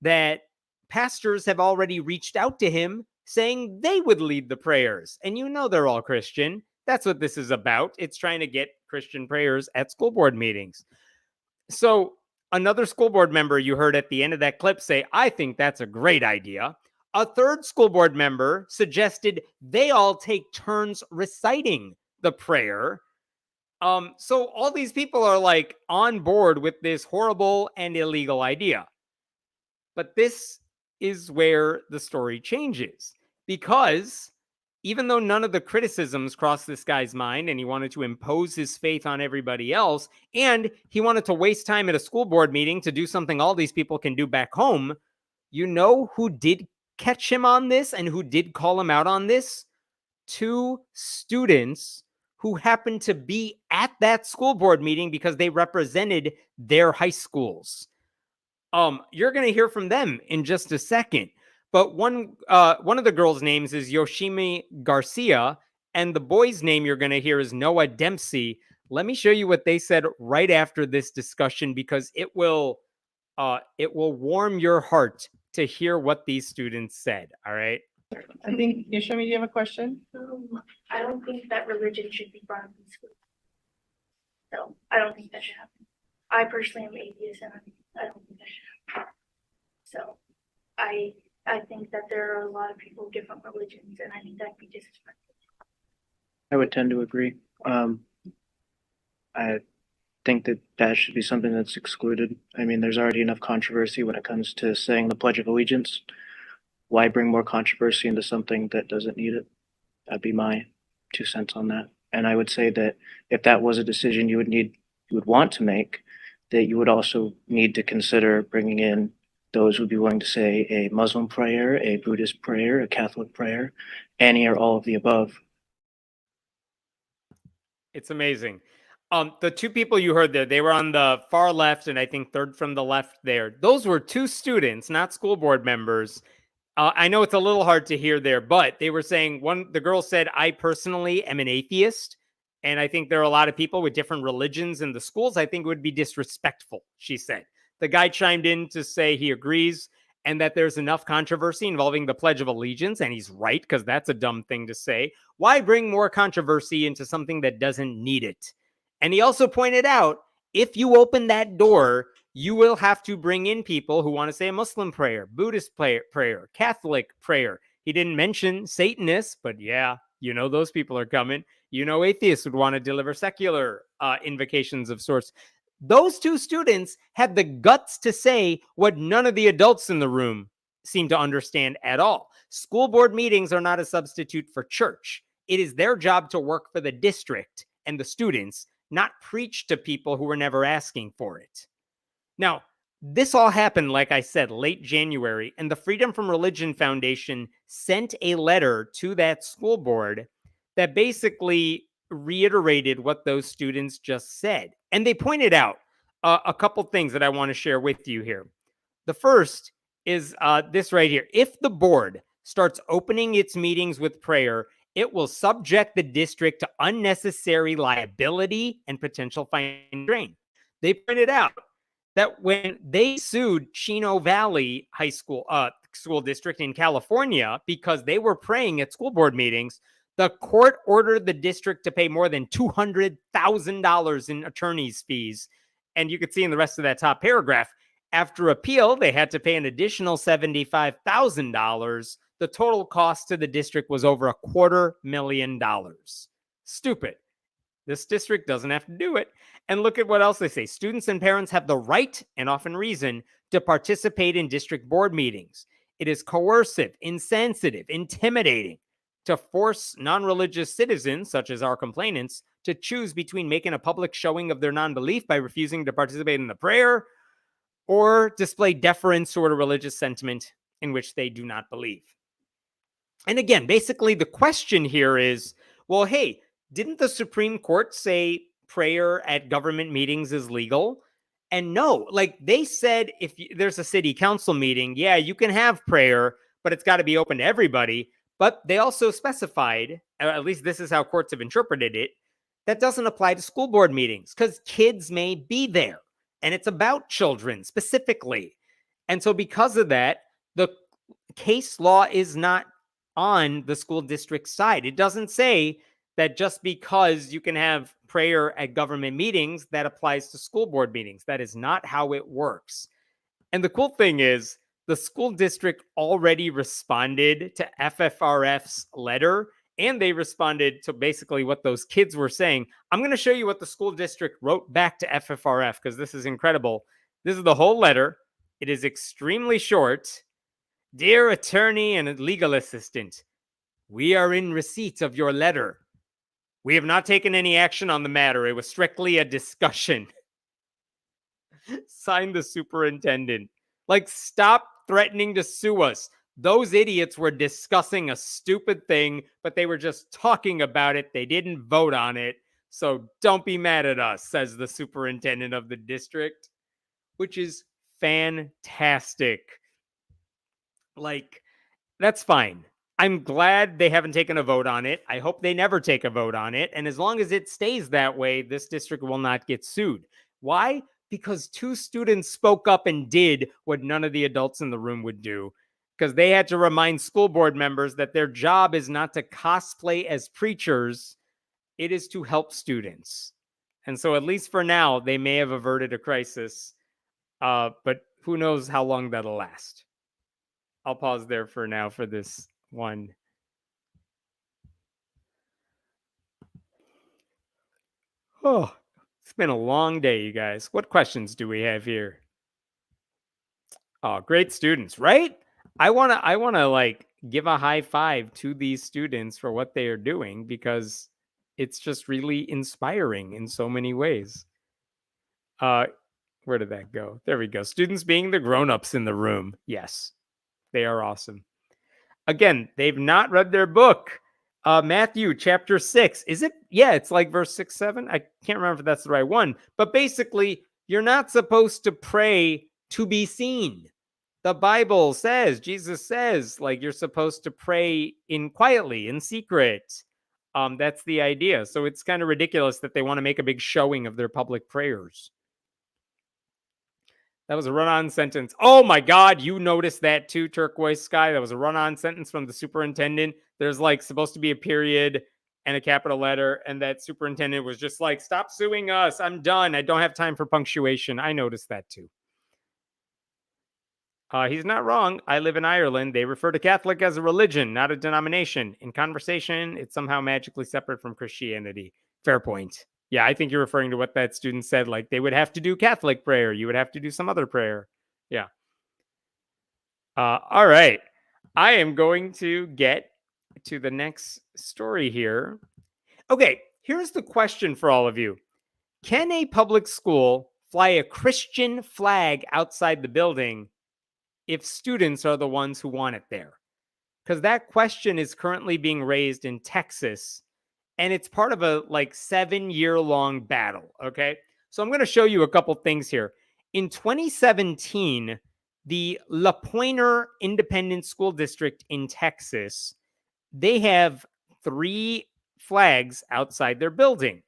that pastors have already reached out to him saying they would lead the prayers. And you know they're all Christian. That's what this is about. It's trying to get Christian prayers at school board meetings. So another school board member you heard at the end of that clip say, I think that's a great idea. A third school board member suggested they all take turns reciting the prayer. So all these people are like on board with this horrible and illegal idea. But this is where the story changes, because even though none of the criticisms crossed this guy's mind and he wanted to impose his faith on everybody else, and he wanted to waste time at a school board meeting to do something all these people can do back home, you know who did catch him on this and who did call him out on this? 2 students who happened to be at that school board meeting because they represented their high schools. You're going to hear from them in just a second. But one of the girls' names is Yoshimi Garcia, and the boy's name you're going to hear is Noah Dempsey. Let me show you what they said right after this discussion, because it will warm your heart to hear what these students said. All right. I think, Yoshimi, do you have a question? I don't think that religion should be brought up in school. So I don't think that should happen. I personally am atheist, and I don't think that should happen. So I think that there are a lot of people with different religions, and I think that'd be disrespectful. I would tend to agree. I think that should be something that's excluded. I mean, there's already enough controversy when it comes to saying the Pledge of Allegiance. Why bring more controversy into something that doesn't need it? That'd be my 2 cents on that. And I would say that if that was a decision you would want to make, that you would also need to consider bringing in those who would be willing to say a Muslim prayer, a Buddhist prayer, a Catholic prayer, any or all of the above. It's amazing. The 2 people you heard there, they were on the far left, and I think third from the left there. Those were 2 students, not school board members. I know it's a little hard to hear there, but they were saying, the girl said, I personally am an atheist, and I think there are a lot of people with different religions in the schools. I think it would be disrespectful, she said. The guy chimed in to say he agrees and that there's enough controversy involving the Pledge of Allegiance, and he's right, because that's a dumb thing to say. Why bring more controversy into something that doesn't need it? And he also pointed out, if you open that door, you will have to bring in people who want to say a Muslim prayer, Buddhist prayer, Catholic prayer. He didn't mention Satanists, but yeah, those people are coming. Atheists would want to deliver secular invocations of sorts. Those two students had the guts to say what none of the adults in the room seem to understand at all. School board meetings are not a substitute for church. It is their job to work for the district and the students, not preach to people who were never asking for it. Now, this all happened, like I said, late January, and the Freedom from Religion Foundation sent a letter to that school board that basically reiterated what those students just said. And they pointed out a couple things that I want to share with you here. The first is this right here. If the board starts opening its meetings with prayer, it will subject the district to unnecessary liability and potential financial drain. They pointed out that when they sued Chino Valley High School school district in California because they were praying at school board meetings, the court ordered the district to pay more than $200,000 in attorney's fees. And you could see in the rest of that top paragraph, after appeal, they had to pay an additional $75,000. The total cost to the district was over $250,000. Stupid. This district doesn't have to do it. And look at what else they say. Students and parents have the right, and often reason, to participate in district board meetings. It is coercive, insensitive, intimidating to force non-religious citizens, such as our complainants, to choose between making a public showing of their non-belief by refusing to participate in the prayer or display deference toward a religious sentiment in which they do not believe. And again, basically the question here is, well, hey, didn't the Supreme Court say prayer at government meetings is legal? And no, like they said, if there's a city council meeting, yeah, you can have prayer, but it's got to be open to everybody. But they also specified, or at least this is how courts have interpreted it, that doesn't apply to school board meetings because kids may be there. And it's about children specifically. And so because of that, the case law is not on the school district side. It doesn't say that just because you can have prayer at government meetings, that applies to school board meetings. That is not how it works. And the cool thing is, the school district already responded to FFRF's letter, and they responded to basically what those kids were saying. I'm going to show you what the school district wrote back to FFRF because this is incredible. This is the whole letter. It is extremely short. Dear attorney and legal assistant, we are in receipt of your letter. We have not taken any action on the matter. It was strictly a discussion. Signed the superintendent. Like, stop threatening to sue us. Those idiots were discussing a stupid thing, but they were just talking about it. They didn't vote on it. So don't be mad at us, says the superintendent of the district, which is fantastic. Like, that's fine. I'm glad they haven't taken a vote on it. I hope they never take a vote on it. And as long as it stays that way, this district will not get sued. Why? Because two students spoke up and did what none of the adults in the room would do. Because they had to remind school board members that their job is not to cosplay as preachers. It is to help students. And so at least for now, they may have averted a crisis. But who knows how long that'll last. I'll pause there for now for this one. Oh, it's been a long day, you guys. What questions do we have here? Oh, great students, right? I want to like give a high five to these students for what they are doing because it's just really inspiring in so many ways. Where did that go? There we go. Students being the grown-ups in the room. Yes, they are awesome. Again, they've not read their book. Matthew chapter 6. Is it? Yeah, it's like verse 6, 7. I can't remember if that's the right one. But basically, you're not supposed to pray to be seen. The Bible says, Jesus says, like you're supposed to pray in quietly, in secret. That's the idea. So it's kind of ridiculous that they want to make a big showing of their public prayers. That was a run-on sentence. Oh my God, you noticed that too, Turquoise Sky. That was a run-on sentence from the superintendent. There's like supposed to be a period and a capital letter, and that superintendent was just like, stop suing us. I'm done. I don't have time for punctuation. I noticed that too. He's not wrong. I live in Ireland. They refer to Catholic as a religion, not a denomination. In conversation, it's somehow magically separate from Christianity. Fair point. Yeah, I think you're referring to what that student said. Like they would have to do Catholic prayer. You would have to do some other prayer. Yeah. All right. I am going to get to the next story here. Okay, here's the question for all of you. Can a public school fly a Christian flag outside the building if students are the ones who want it there? Because that question is currently being raised in Texas, and it's part of a 7-year-long battle. Okay, so I'm going to show you a couple things here. In 2017, the La Pointe Independent School District in Texas, they have 3 flags outside their building.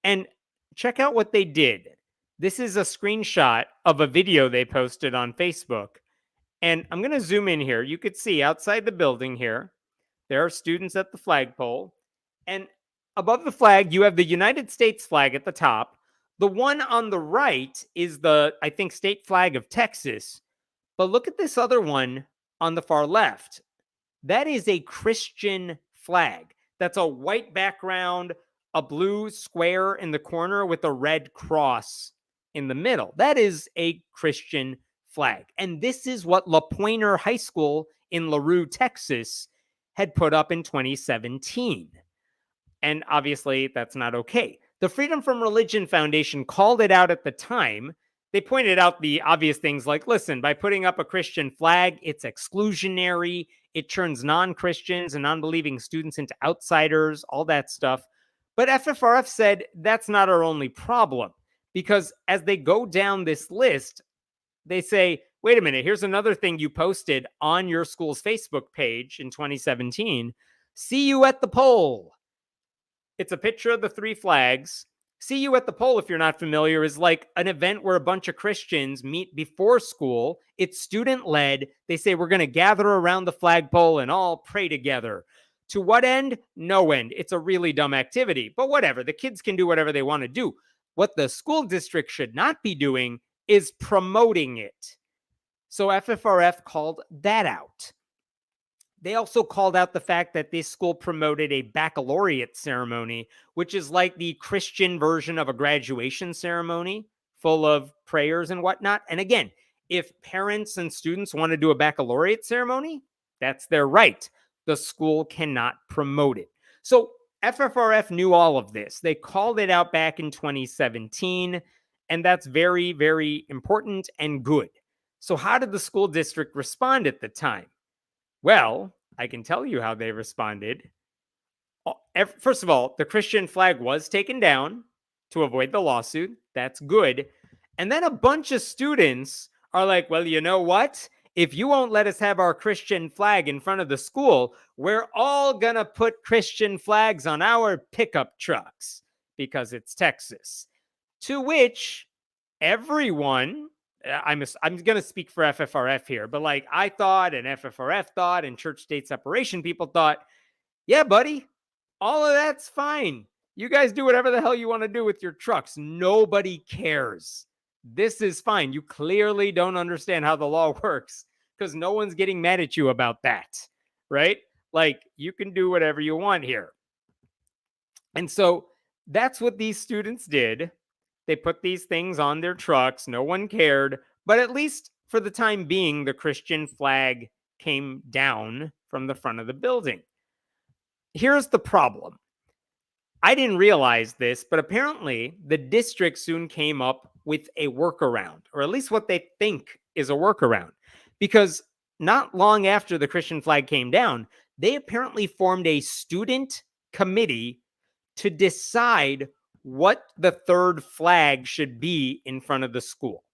And check out what they did. This is a screenshot of a video they posted on Facebook. And I'm going to zoom in here. You could see outside the building here, there are students at the flagpole. And above the flag, you have the United States flag at the top. The one on the right is the, I think, state flag of Texas. But look at this other one on the far left. That is a Christian flag. That's a white background, a blue square in the corner with a red cross in the middle. That is a Christian flag. And this is what La Pointe High School in LaRue, Texas, had put up in 2017. And obviously, that's not okay. The Freedom from Religion Foundation called it out at the time. They pointed out the obvious things like, listen, by putting up a Christian flag, it's exclusionary. It turns non-Christians and non-believing students into outsiders, all that stuff. But FFRF said that's not our only problem, because as they go down this list, they say, wait a minute, here's another thing you posted on your school's Facebook page in 2017. See you at the poll. It's a picture of the 3 flags. See you at the poll, if you're not familiar, is like an event where a bunch of Christians meet before school. It's student-led. They say we're going to gather around the flagpole and all pray together. To what end? No end. It's a really dumb activity. But whatever. The kids can do whatever they want to do. What the school district should not be doing is promoting it. So FFRF called that out. They also called out the fact that this school promoted a baccalaureate ceremony, which is like the Christian version of a graduation ceremony, full of prayers and whatnot. And again, if parents and students want to do a baccalaureate ceremony, that's their right. The school cannot promote it. So FFRF knew all of this. They called it out back in 2017, and that's very, very important and good. So how did the school district respond at the time? Well, I can tell you how they responded. First of all, the Christian flag was taken down to avoid the lawsuit. That's good. And then a bunch of students are like, well, you know what? If you won't let us have our Christian flag in front of the school, we're all going to put Christian flags on our pickup trucks because it's Texas. To which everyone, I'm going to speak for FFRF here, but like I thought and FFRF thought and church state separation people thought, yeah, buddy, all of that's fine. You guys do whatever the hell you want to do with your trucks. Nobody cares. This is fine. You clearly don't understand how the law works because no one's getting mad at you about that, right? Like you can do whatever you want here. And so that's what these students did. They put these things on their trucks. No one cared. But at least for the time being, the Christian flag came down from the front of the building. Here's the problem. I didn't realize this, but apparently the district soon came up with a workaround, or at least what they think is a workaround. Because not long after the Christian flag came down, they apparently formed a student committee to decide what the third flag should be in front of the school.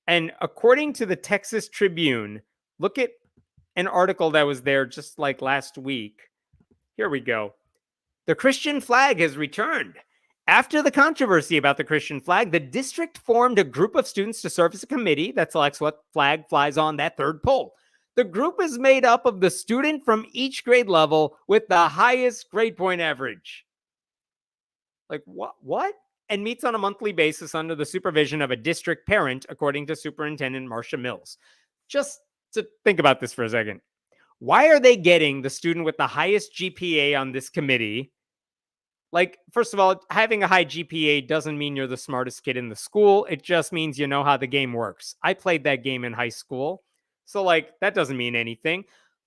And according to the Texas Tribune, look at an article that was there just like last week. Here we go. The Christian flag has returned. After the controversy about the Christian flag, the district formed a group of students to serve as a committee that selects what flag flies on that third pole. The group is made up of the student from each grade level with the highest grade point average. Like, what? And meets on a monthly basis under the supervision of a district parent, according to Superintendent Marcia Mills. just to think about this for a second. Why are they getting the student with the highest GPA on this committee? Like, first of all, having a high GPA doesn't mean you're the smartest kid in the school. It just means you know how the game works. I played that game in high school. So, like, that doesn't mean anything.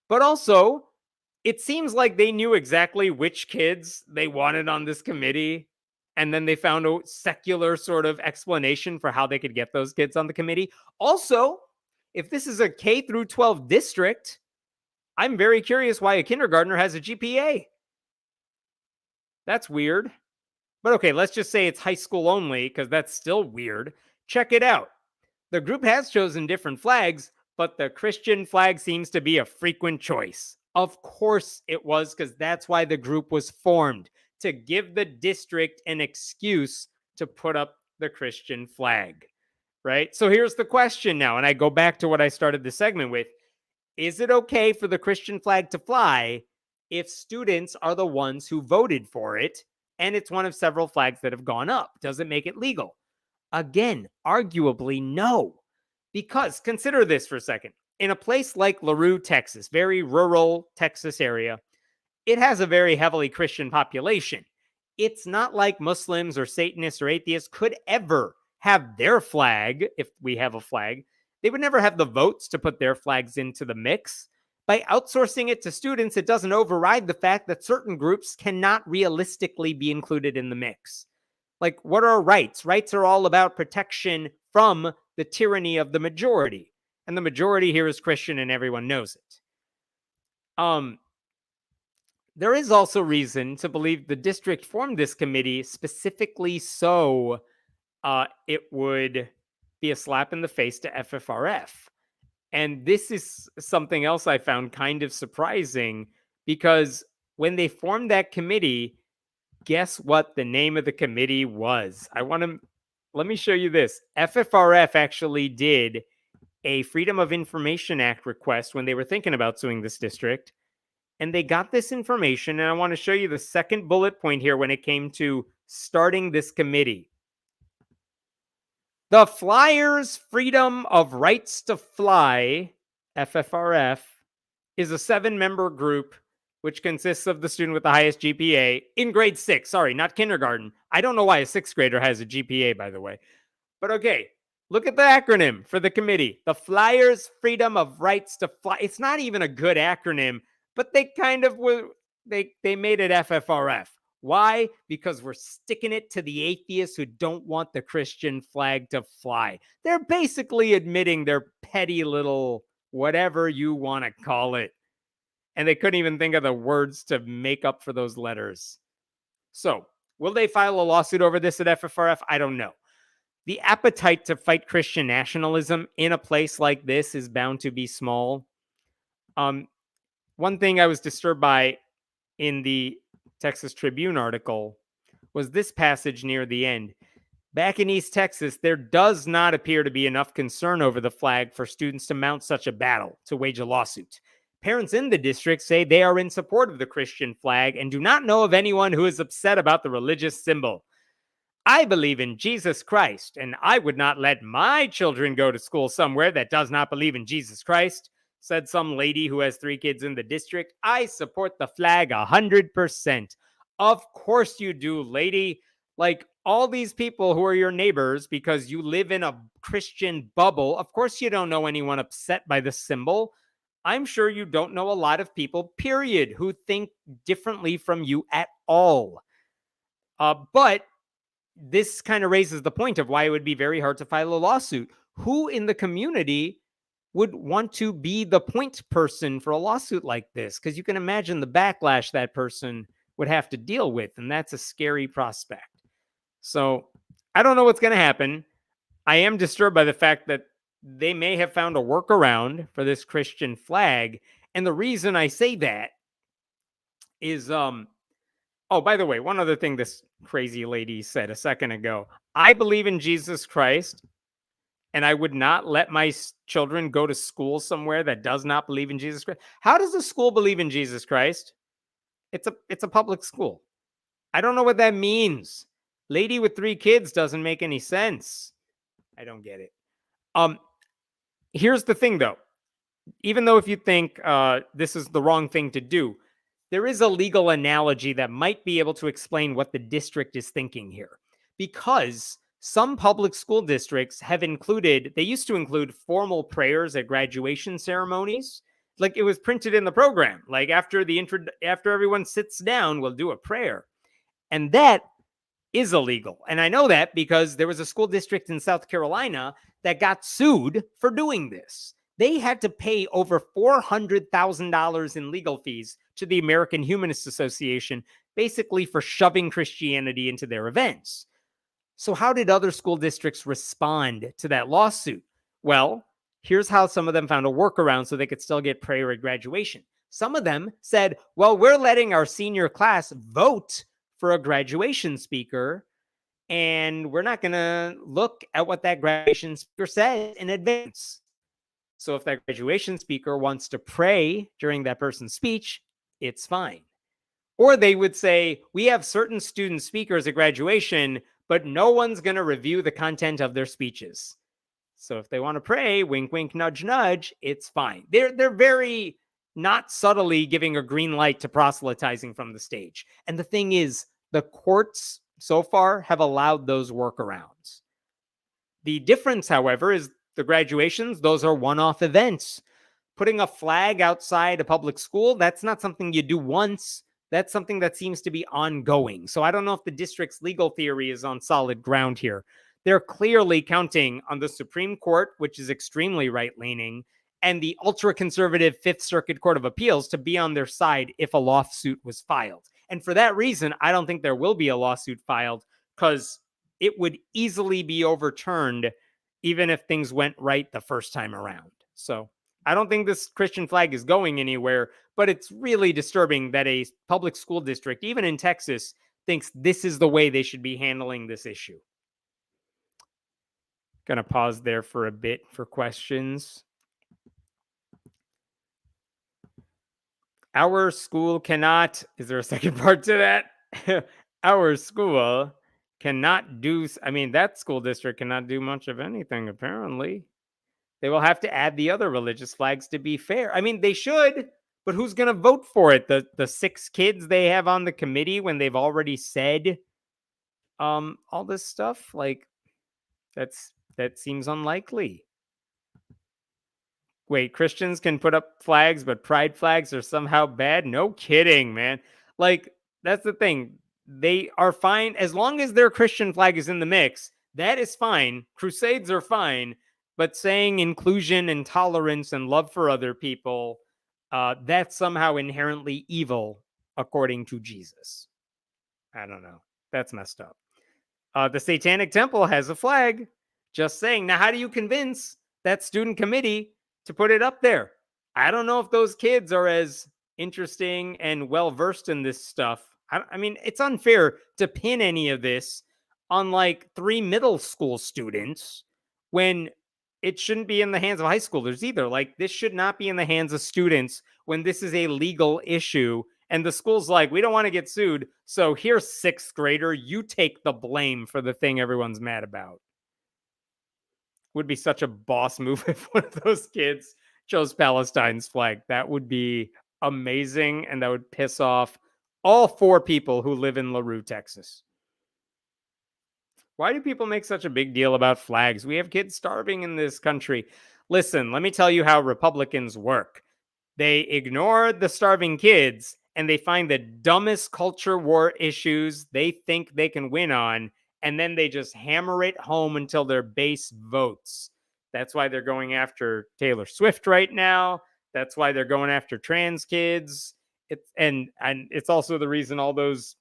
But also, it seems like they knew exactly which kids they wanted on this committee. And then they found a secular sort of explanation for how they could get those kids on the committee. Also, if this is a K through 12 district, I'm very curious why a kindergartner has a GPA. That's weird. But okay, let's just say it's high school only, because that's still weird. Check it out. The group has chosen different flags, but the Christian flag seems to be a frequent choice. Of course it was, because that's why the group was formed, to give the district an excuse to put up the Christian flag, right? So here's the question now, and I go back to what I started the segment with. Is it okay for the Christian flag to fly if students are the ones who voted for it, and it's one of several flags that have gone up? Does it make it legal? Again, arguably no. Because consider this for a second. In a place like LaRue, Texas, very rural Texas area, it has a very heavily Christian population. It's not like Muslims or Satanists or atheists could ever have their flag, if we have a flag. They would never have the votes to put their flags into the mix. By outsourcing it to students, it doesn't override the fact that certain groups cannot realistically be included in the mix. Like, what are rights? Rights are all about protection from the tyranny of the majority. And the majority here is Christian, and everyone knows it. There is also reason to believe the district formed this committee specifically so it would be a slap in the face to FFRF. And this is something else I found kind of surprising, because when they formed that committee, guess what the name of the committee was? Let me show you this. FFRF actually did a Freedom of Information Act request when they were thinking about suing this district. And they got this information, and I want to show you the second bullet point here when it came to starting this committee. The Flyers Freedom of Rights to Fly, FFRF, is a 7-member group which consists of the student with the highest GPA in grade 6. Sorry, not kindergarten. I don't know why a 6th grader has a GPA, by the way. But okay, look at the acronym for the committee. The Flyers Freedom of Rights to Fly. It's not even a good acronym, but they kind of they made it FFRF. Why? Because we're sticking it to the atheists who don't want the Christian flag to fly. They're basically admitting their petty little whatever you want to call it. And they couldn't even think of the words to make up for those letters. So, will they file a lawsuit over this at FFRF? I don't know. The appetite to fight Christian nationalism in a place like this is bound to be small. One thing I was disturbed by in the Texas Tribune article was this passage near the end. Back in East Texas, there does not appear to be enough concern over the flag for students to mount such a battle, to wage a lawsuit. Parents in the district say they are in support of the Christian flag and do not know of anyone who is upset about the religious symbol. I believe in Jesus Christ, and I would not let my children go to school somewhere that does not believe in Jesus Christ, said some lady who has 3 kids in the district. I support the flag 100%. Of course you do, lady. Like, all these people who are your neighbors because you live in a Christian bubble, of course you don't know anyone upset by the symbol. I'm sure you don't know a lot of people, period, who think differently from you at all. But this kind of raises the point of why it would be very hard to file a lawsuit. Who in the community would want to be the point person for a lawsuit like this? Because you can imagine the backlash that person would have to deal with, and that's a scary prospect. So I don't know what's going to happen. I am disturbed by the fact that they may have found a workaround for this Christian flag. And the reason I say that is, oh, by the way, one other thing this crazy lady said a second ago. I believe in Jesus Christ, and I would not let my children go to school somewhere that does not believe in Jesus Christ. How does a school believe in Jesus Christ? It's a public school. I don't know what that means. Lady with 3 kids doesn't make any sense. I don't get it. Here's the thing, though. even though if you think this is the wrong thing to do, there is a legal analogy that might be able to explain what the district is thinking here. Because some public school districts have included, they used to include formal prayers at graduation ceremonies. Like it was printed in the program. Like after everyone sits down, we'll do a prayer. And that is illegal. And I know that because there was a school district in South Carolina that got sued for doing this. They had to pay over $400,000 in legal fees to the American Humanist Association, basically for shoving Christianity into their events. So how did other school districts respond to that lawsuit? Well, here's how some of them found a workaround so they could still get prayer at graduation. Some of them said, well, we're letting our senior class vote for a graduation speaker, and we're not going to look at what that graduation speaker says in advance. So if that graduation speaker wants to pray during that person's speech, it's fine. Or they would say, we have certain student speakers at graduation, but no one's going to review the content of their speeches. So if they want to pray, wink, wink, nudge, nudge, it's fine. They're very not subtly giving a green light to proselytizing from the stage. And the thing is, the courts so far have allowed those workarounds. The difference, however, is the graduations, those are one-off events. Putting a flag outside a public school, that's not something you do once. That's something that seems to be ongoing. So I don't know if the district's legal theory is on solid ground here. They're clearly counting on the Supreme Court, which is extremely right-leaning, and the ultra-conservative Fifth Circuit Court of Appeals to be on their side if a lawsuit was filed. And for that reason, I don't think there will be a lawsuit filed because it would easily be overturned even if things went right the first time around. So I don't think this Christian flag is going anywhere, but it's really disturbing that a public school district, even in Texas, thinks this is the way they should be handling this issue. Gonna pause there for a bit for questions. Our school cannot, is there a second part to that? Our school cannot do, I mean, that school district cannot do much of anything, apparently. They will have to add the other religious flags to be fair. I mean, they should, but who's going to vote for it? The 6 kids they have on the committee when they've already said all this stuff? Like, that seems unlikely. Wait, Christians can put up flags, but pride flags are somehow bad? No kidding, man. Like, that's the thing. They are fine as long as their Christian flag is in the mix. That is fine. Crusades are fine. But saying inclusion and tolerance and love for other people, that's somehow inherently evil, according to Jesus. I don't know. That's messed up. The Satanic Temple has a flag. Just saying. Now, how do you convince that student committee to put it up there? I don't know if those kids are as interesting and well-versed in this stuff. I mean, it's unfair to pin any of this on like 3 middle school students when it shouldn't be in the hands of high schoolers either. Like, this should not be in the hands of students when this is a legal issue. And the school's like, we don't want to get sued. So here's 6th grader. You take the blame for the thing everyone's mad about. Would be such a boss move if one of those kids chose Palestine's flag. That would be amazing. And that would piss off all 4 people who live in LaRue, Texas. Why do people make such a big deal about flags? We have kids starving in this country. Listen, let me tell you how Republicans work. They ignore the starving kids and they find the dumbest culture war issues they think they can win on, and then they just hammer it home until their base votes. That's why they're going after Taylor Swift right now. That's why they're going after trans kids. And it's also the reason all those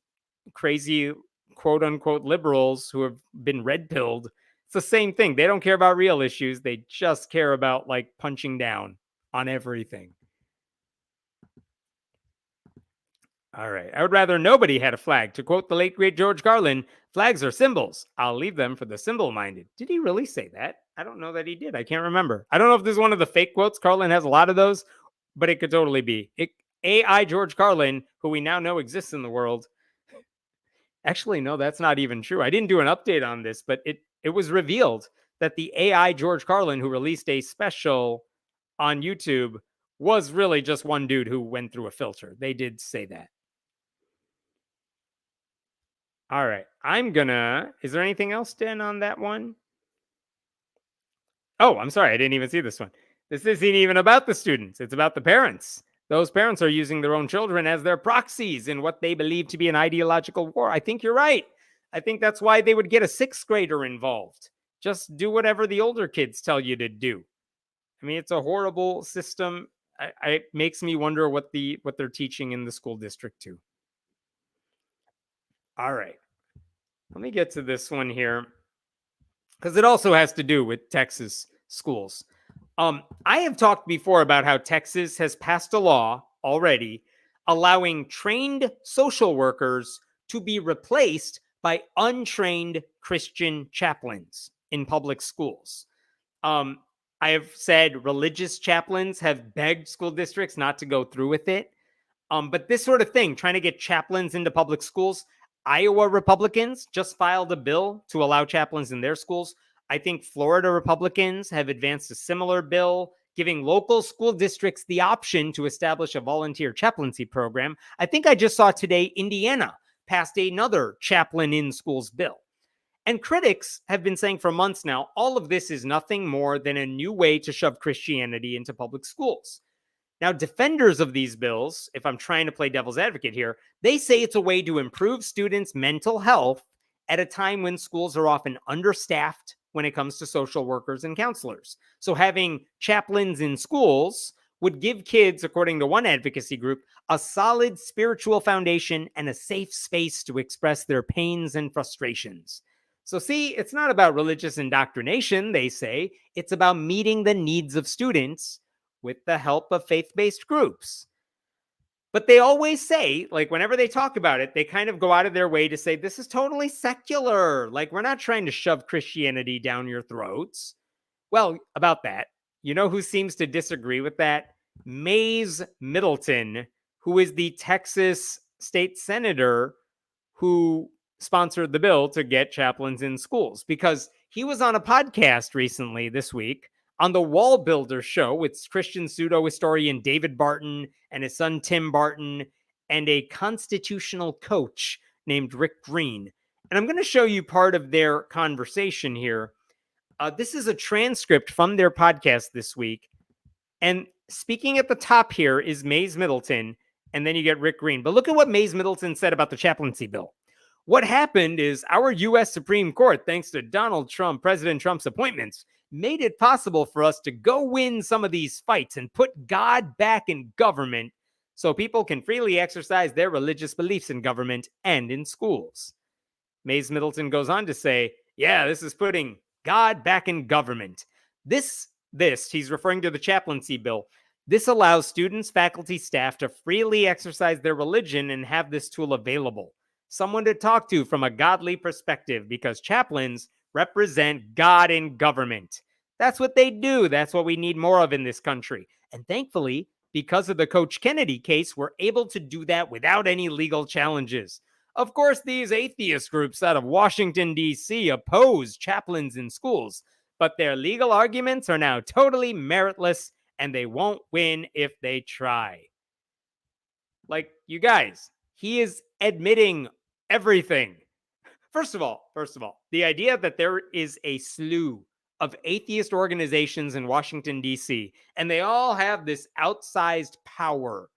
crazy quote unquote liberals who have been red pilled, it's the same thing. They don't care about real issues. They just care about like punching down on everything. All right. I would rather nobody had a flag. To quote the late great George Carlin, flags are symbols. I'll leave them for the symbol minded. Did he really say that? I don't know that he did. I can't remember. I don't know if this is one of the fake quotes. Carlin has a lot of those, but it could totally be. AI George Carlin, who we now know exists in the world. Actually, no, that's not even true. I didn't do an update on this, but it was revealed that the AI George Carlin, who released a special on YouTube was really just one dude who went through a filter. They did say that. All right. Is there anything else, Dan, on that one? Oh, I'm sorry. I didn't even see this one. This isn't even about the students. It's about the parents. Those parents are using their own children as their proxies in what they believe to be an ideological war. I think you're right. I think that's why they would get a 6th grader involved. Just do whatever the older kids tell you to do. I mean, it's a horrible system. It makes me wonder what they're teaching in the school district too. All right. Let me get to this one here, because it also has to do with Texas schools. I have talked before about how Texas has passed a law already allowing trained social workers to be replaced by untrained Christian chaplains in public schools. I have said religious chaplains have begged school districts not to go through with it. But this sort of thing, trying to get chaplains into public schools, Iowa Republicans just filed a bill to allow chaplains in their schools. I think Florida Republicans have advanced a similar bill, giving local school districts the option to establish a volunteer chaplaincy program. I think I just saw today Indiana passed another chaplain in schools bill. And critics have been saying for months now, all of this is nothing more than a new way to shove Christianity into public schools. Now, defenders of these bills, if I'm trying to play devil's advocate here, they say it's a way to improve students' mental health at a time when schools are often understaffed when it comes to social workers and counselors. So having chaplains in schools would give kids, according to one advocacy group, a solid spiritual foundation and a safe space to express their pains and frustrations. So see, it's not about religious indoctrination, they say. It's about meeting the needs of students with the help of faith-based groups. But they always say, like whenever they talk about it, they kind of go out of their way to say, this is totally secular. Like we're not trying to shove Christianity down your throats. Well, about that, you know who seems to disagree with that? Mays Middleton, who is the Texas state senator who sponsored the bill to get chaplains in schools, because he was on a podcast recently this week on the Wall Builder show with Christian pseudo-historian David Barton and his son Tim Barton and a constitutional coach named Rick Green. And I'm going to show you part of their conversation here. This is a transcript from their podcast this week. And speaking at the top here is Mays Middleton, and then you get Rick Green. But look at what Mays Middleton said about the chaplaincy bill. What happened is our U.S. Supreme Court, thanks to Donald Trump, President Trump's appointments, made it possible for us to go win some of these fights and put God back in government so people can freely exercise their religious beliefs in government and in schools. Mays Middleton goes on to say, yeah, this is putting God back in government. This, he's referring to the chaplaincy bill. This allows students, faculty, staff to freely exercise their religion and have this tool available. Someone to talk to from a godly perspective, because chaplains represent God in government. That's what they do. That's what we need more of in this country. And thankfully, because of the Coach Kennedy case, we're able to do that without any legal challenges. Of course, these atheist groups out of Washington, D.C. oppose chaplains in schools, but their legal arguments are now totally meritless, and they won't win if they try. Like, you guys, he is admitting everything. First of all, the idea that there is a slew of atheist organizations in Washington, D.C., and they all have this outsized power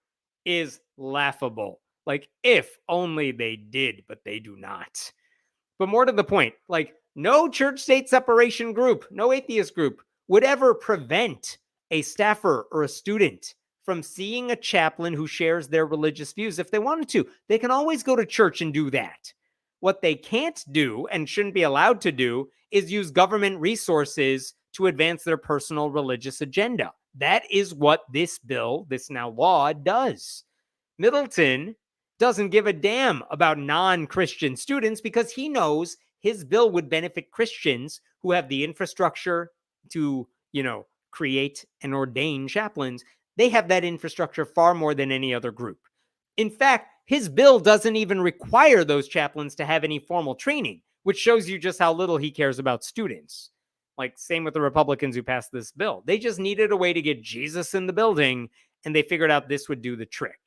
is laughable. Like, if only they did, but they do not. But more to the point, like, no church-state separation group, no atheist group would ever prevent a staffer or a student from seeing a chaplain who shares their religious views if they wanted to. They can always go to church and do that. What they can't do and shouldn't be allowed to do is use government resources to advance their personal religious agenda. That is what this bill, this now law, does. Middleton doesn't give a damn about non-Christian students because he knows his bill would benefit Christians who have the infrastructure to, create and ordain chaplains. They have that infrastructure far more than any other group. In fact, his bill doesn't even require those chaplains to have any formal training, which shows you just how little he cares about students. Like, same with the Republicans who passed this bill. They just needed a way to get Jesus in the building, and they figured out this would do the trick.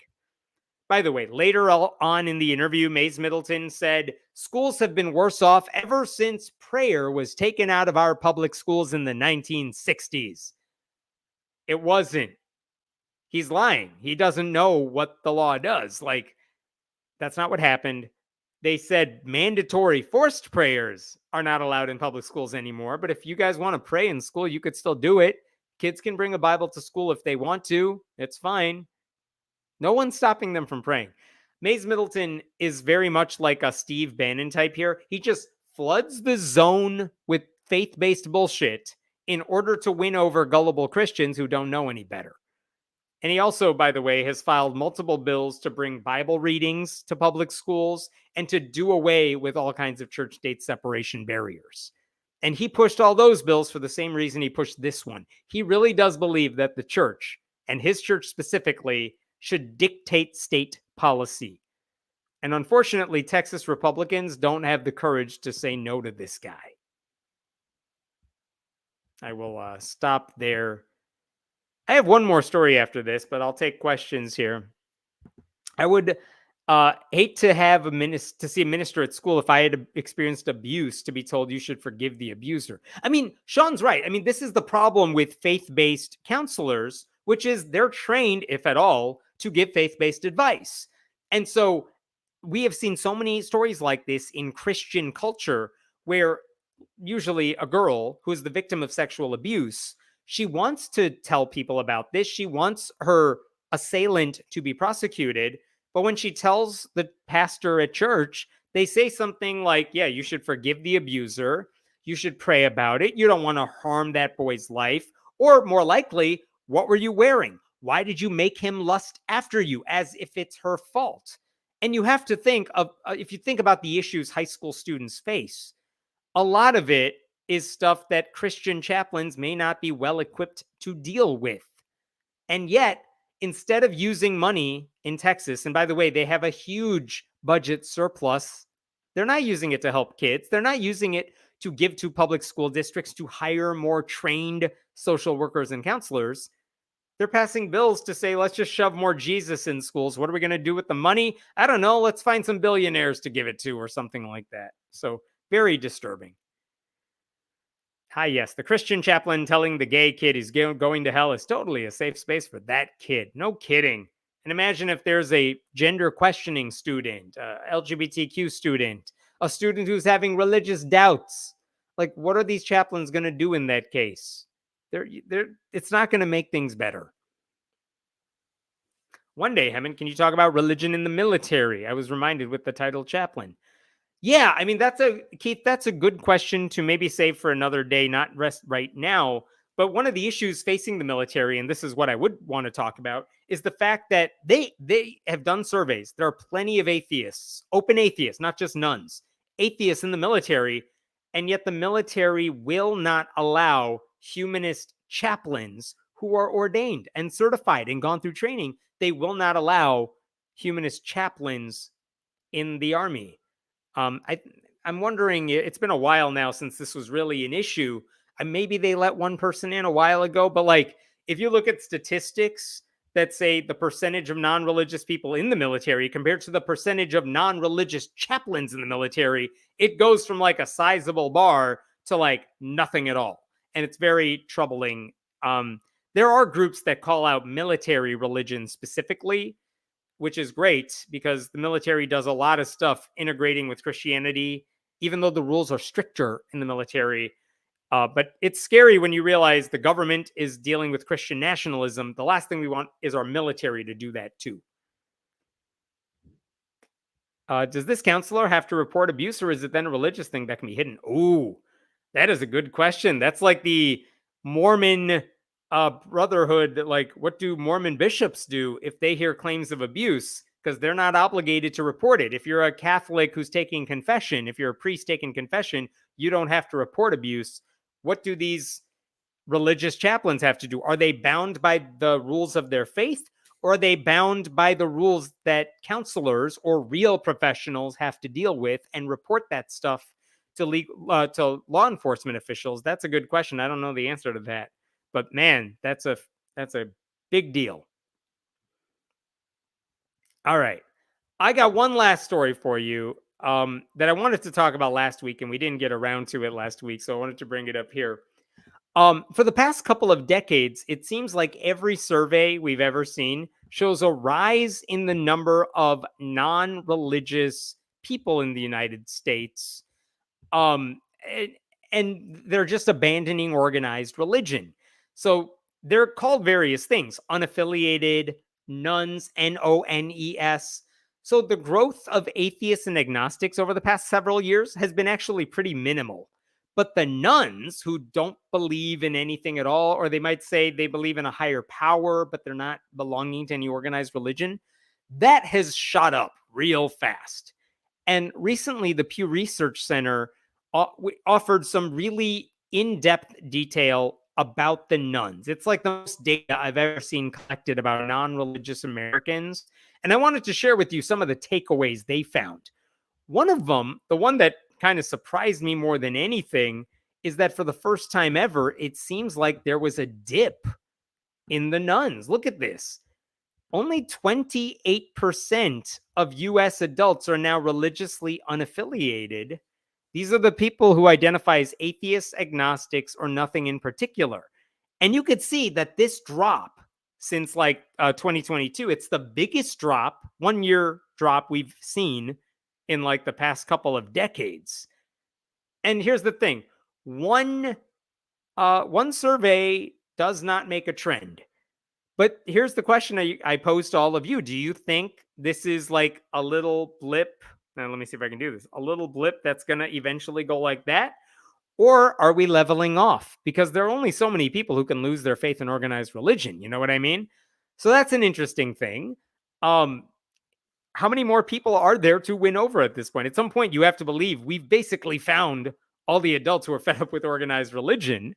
By the way, later on in the interview, Mays Middleton said, schools have been worse off ever since prayer was taken out of our public schools in the 1960s. It wasn't. He's lying. He doesn't know what the law does. Like, that's not what happened. They said mandatory forced prayers are not allowed in public schools anymore. But if you guys want to pray in school, you could still do it. Kids can bring a Bible to school if they want to. It's fine. No one's stopping them from praying. Mays Middleton is very much like a Steve Bannon type here. He just floods the zone with faith-based bullshit in order to win over gullible Christians who don't know any better. And he also, by the way, has filed multiple bills to bring Bible readings to public schools and to do away with all kinds of church-state separation barriers. And he pushed all those bills for the same reason he pushed this one. He really does believe that the church, and his church specifically, should dictate state policy. And unfortunately, Texas Republicans don't have the courage to say no to this guy. I will stop there. I have one more story after this, but I'll take questions here. I would hate to have to see a minister at school if I had experienced abuse to be told you should forgive the abuser. I mean, Sean's right. I mean, this is the problem with faith-based counselors, which is they're trained, if at all, to give faith-based advice. And so we have seen so many stories like this in Christian culture where usually a girl who is the victim of sexual abuse, she wants to tell people about this. She wants her assailant to be prosecuted. But when she tells the pastor at church, they say something like, yeah, you should forgive the abuser. You should pray about it. You don't want to harm that boy's life. Or more likely, what were you wearing? Why did you make him lust after you? As if it's her fault. And you have to think of, if you think about the issues high school students face, a lot of it is stuff that Christian chaplains may not be well equipped to deal with. And yet, instead of using money in Texas, and by the way, they have a huge budget surplus, they're not using it to help kids. They're not using it to give to public school districts to hire more trained social workers and counselors. They're passing bills to say, let's just shove more Jesus in schools. What are we going to do with the money? I don't know. Let's find some billionaires to give it to or something like that. So very disturbing. Hi, yes, the Christian chaplain telling the gay kid he's going to hell is totally a safe space for that kid. No kidding. And imagine if there's a gender questioning student, LGBTQ student, a student who's having religious doubts. Like, what are these chaplains going to do in that case? It's not going to make things better. One day, Hemmant, can you talk about religion in the military? I was reminded with the title chaplain. Yeah, I mean, Keith, that's a good question to maybe save for another day, not rest right now. But one of the issues facing the military, and this is what I would want to talk about, is the fact that they have done surveys. There are plenty of atheists, open atheists, not just nuns, atheists in the military, and yet the military will not allow humanist chaplains who are ordained and certified and gone through training. They will not allow humanist chaplains in the Army. I'm wondering, it's been a while now since this was really an issue. Maybe they let one person in a while ago, but like, if you look at statistics that say the percentage of non-religious people in the military compared to the percentage of non-religious chaplains in the military, it goes from like a sizable bar to like nothing at all. And it's very troubling. There are groups that call out military religion specifically, which is great because the military does a lot of stuff integrating with Christianity, even though the rules are stricter in the military. But it's scary when you realize the government is dealing with Christian nationalism. The last thing we want is our military to do that too. Does this counselor have to report abuse, or is it then a religious thing that can be hidden? Ooh, that is a good question. That's like the Mormon brotherhood. Like, what do Mormon bishops do if they hear claims of abuse? Because they're not obligated to report it. If you're a Catholic who's taking confession, if you're a priest taking confession, you don't have to report abuse. What do these religious chaplains have to do? Are they bound by the rules of their faith, or are they bound by the rules that counselors or real professionals have to deal with and report that stuff to law enforcement officials? That's a good question. I don't know the answer to that, but man, that's a big deal. All right, I got one last story for you that I wanted to talk about last week, and we didn't get around to it last week, so I wanted to bring it up here. For the past couple of decades, it seems like every survey we've ever seen shows a rise in the number of non-religious people in the United States. Um, and, and they're just abandoning organized religion. So they're called various things: unaffiliated, nuns, NONES. So the growth of atheists and agnostics over the past several years has been actually pretty minimal. But the nuns who don't believe in anything at all, or they might say they believe in a higher power, but they're not belonging to any organized religion, that has shot up real fast. And recently, the Pew Research Center offered some really in-depth detail about the nuns. It's like the most data I've ever seen collected about non-religious Americans. And I wanted to share with you some of the takeaways they found. One of them, the one that kind of surprised me more than anything, is that for the first time ever, it seems like there was a dip in the nuns. Look at this. Only 28% of US adults are now religiously unaffiliated. These are the people who identify as atheists, agnostics, or nothing in particular. And you could see that this drop since 2022, it's the biggest drop, 1 year drop we've seen in like the past couple of decades. And here's the thing. One survey does not make a trend. But here's the question I pose to all of you. Do you think this is like a little blip? Now, let me see if I can do this. A little blip that's going to eventually go like that? Or are we leveling off? Because there are only so many people who can lose their faith in organized religion. You know what I mean? So that's an interesting thing. How many more people are there to win over at this point? At some point, you have to believe we've basically found all the adults who are fed up with organized religion.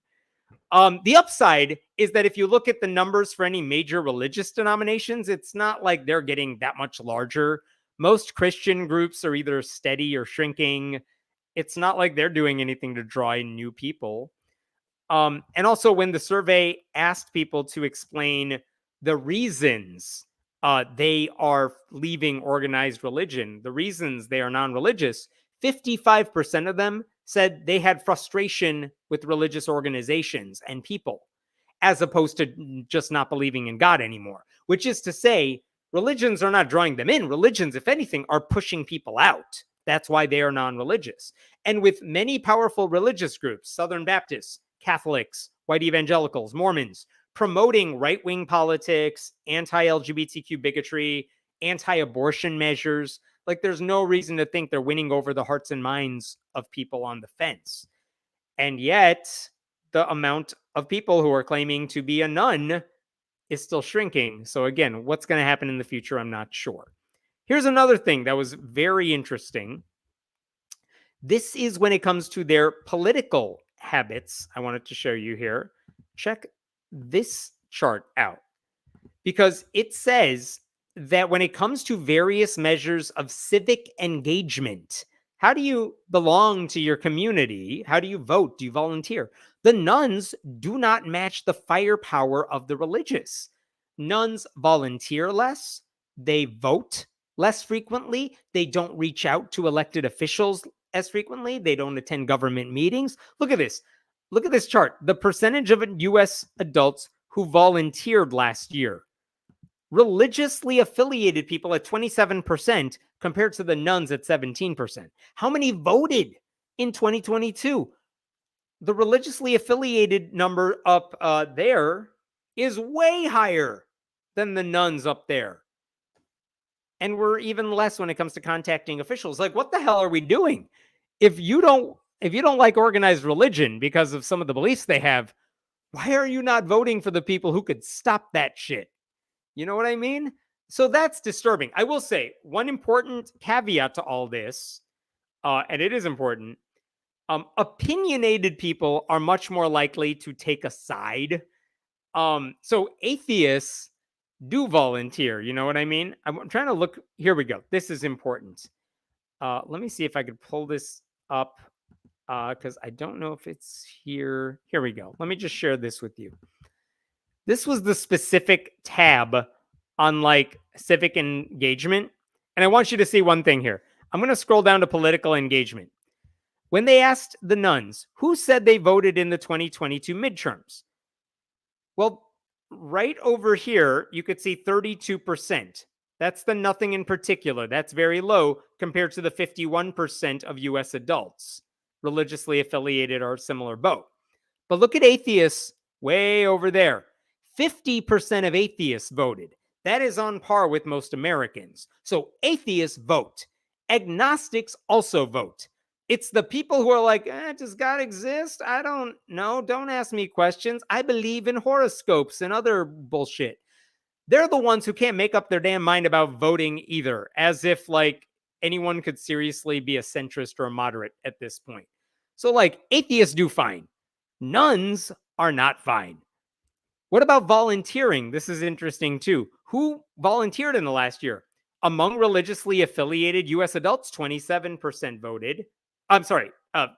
The upside is that if you look at the numbers for any major religious denominations, it's not like they're getting that much larger. Most Christian groups are either steady or shrinking. It's not like they're doing anything to draw in new people. And also, when the survey asked people to explain the reasons they are leaving organized religion, the reasons they are non-religious, 55% of them said they had frustration with religious organizations and people, as opposed to just not believing in God anymore, which is to say, religions are not drawing them in. Religions, if anything, are pushing people out. That's why they are non-religious. And with many powerful religious groups, Southern Baptists, Catholics, white evangelicals, Mormons, promoting right-wing politics, anti-LGBTQ bigotry, anti-abortion measures, like there's no reason to think they're winning over the hearts and minds of people on the fence. And yet, the amount of people who are claiming to be a nun is still shrinking. So again, what's going to happen in the future, I'm not sure. Here's another thing that was very interesting. This is when it comes to their political habits. I wanted to show you here. Check this chart out, because it says that when it comes to various measures of civic engagement, how do you belong to your community? How do you vote? Do you volunteer? The nuns do not match the firepower of the religious. Nuns volunteer less. They vote less frequently. They don't reach out to elected officials as frequently. They don't attend government meetings. Look at this. Look at this chart. The percentage of U.S. adults who volunteered last year. Religiously affiliated people at 27% compared to the nuns at 17%. How many voted in 2022? The religiously affiliated number up there is way higher than the nuns up there. And we're even less when it comes to contacting officials. Like, what the hell are we doing? If you don't like organized religion because of some of the beliefs they have, why are you not voting for the people who could stop that shit? You know what I mean? So that's disturbing. I will say one important caveat to all this, and it is important. Opinionated people are much more likely to take a side. So atheists do volunteer. You know what I mean? I'm trying to look. Here we go. This is important. Let me see if I could pull this up. because I don't know if it's here. Here we go. Let me just share this with you. This was the specific tab on like civic engagement. And I want you to see one thing here. I'm going to scroll down to political engagement. When they asked the nuns who said they voted in the 2022 midterms, well, right over here, you could see 32%. That's the nothing in particular. That's very low compared to the 51% of US adults, religiously affiliated or similar vote. But look at atheists way over there. 50% of atheists voted. That is on par with most Americans. So atheists vote. Agnostics also vote. It's the people who are like, does God exist? I don't know. Don't ask me questions. I believe in horoscopes and other bullshit. They're the ones who can't make up their damn mind about voting either, as if like anyone could seriously be a centrist or a moderate at this point. So like atheists do fine. Nuns are not fine. What about volunteering? This is interesting too. Who volunteered in the last year? Among religiously affiliated US adults, 27% voted.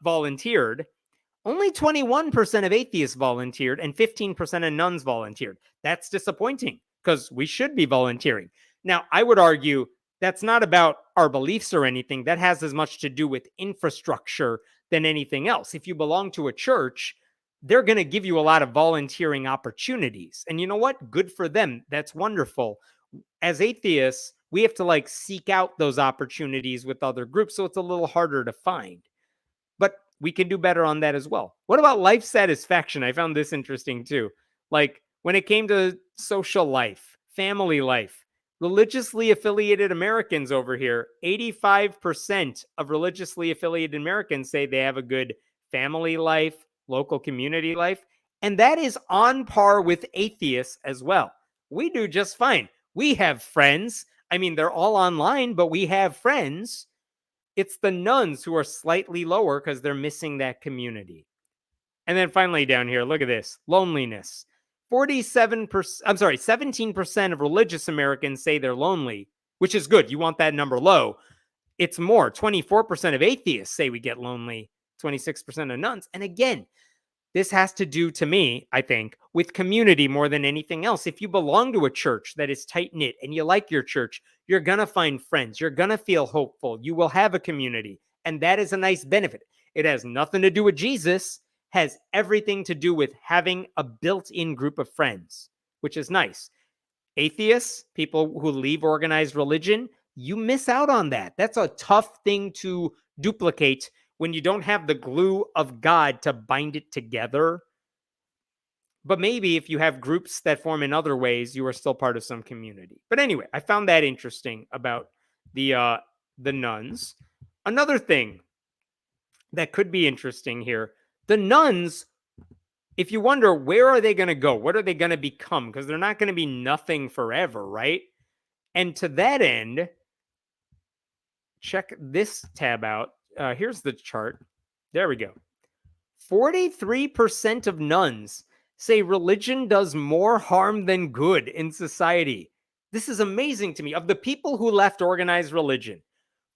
Volunteered. Only 21% of atheists volunteered and 15% of nuns volunteered. That's disappointing because we should be volunteering. Now, I would argue that's not about our beliefs or anything. That has as much to do with infrastructure than anything else. If you belong to a church, they're going to give you a lot of volunteering opportunities. And you know what? Good for them. That's wonderful. As atheists, we have to like seek out those opportunities with other groups. So it's a little harder to find. But we can do better on that as well. What about life satisfaction? I found this interesting too. Like when it came to social life, family life, religiously affiliated Americans over here, 85% of religiously affiliated Americans say they have a good family life, local community life, and that is on par with atheists as well. We do just fine. We have friends. I mean, they're all online, but we have friends. It's the nuns who are slightly lower because they're missing that community. And then finally down here, look at this. Loneliness. 17% of religious Americans say they're lonely, which is good. You want that number low. It's more. 24% of atheists say we get lonely. 26% of nuns. And again, this has to do, to me, I think, with community more than anything else. If you belong to a church that is tight-knit and you like your church, you're going to find friends. You're going to feel hopeful. You will have a community. And that is a nice benefit. It has nothing to do with Jesus, has everything to do with having a built-in group of friends, which is nice. Atheists, people who leave organized religion, you miss out on that. That's a tough thing to duplicate when you don't have the glue of God to bind it together. But maybe if you have groups that form in other ways, you are still part of some community. But anyway, I found that interesting about the nuns. Another thing that could be interesting here, the nuns, if you wonder where are they going to go, what are they going to become? Because they're not going to be nothing forever, right? And to that end, check this tab out. Here's the chart. There we go. 43% of nuns say religion does more harm than good in society. This is amazing to me. Of the people who left organized religion,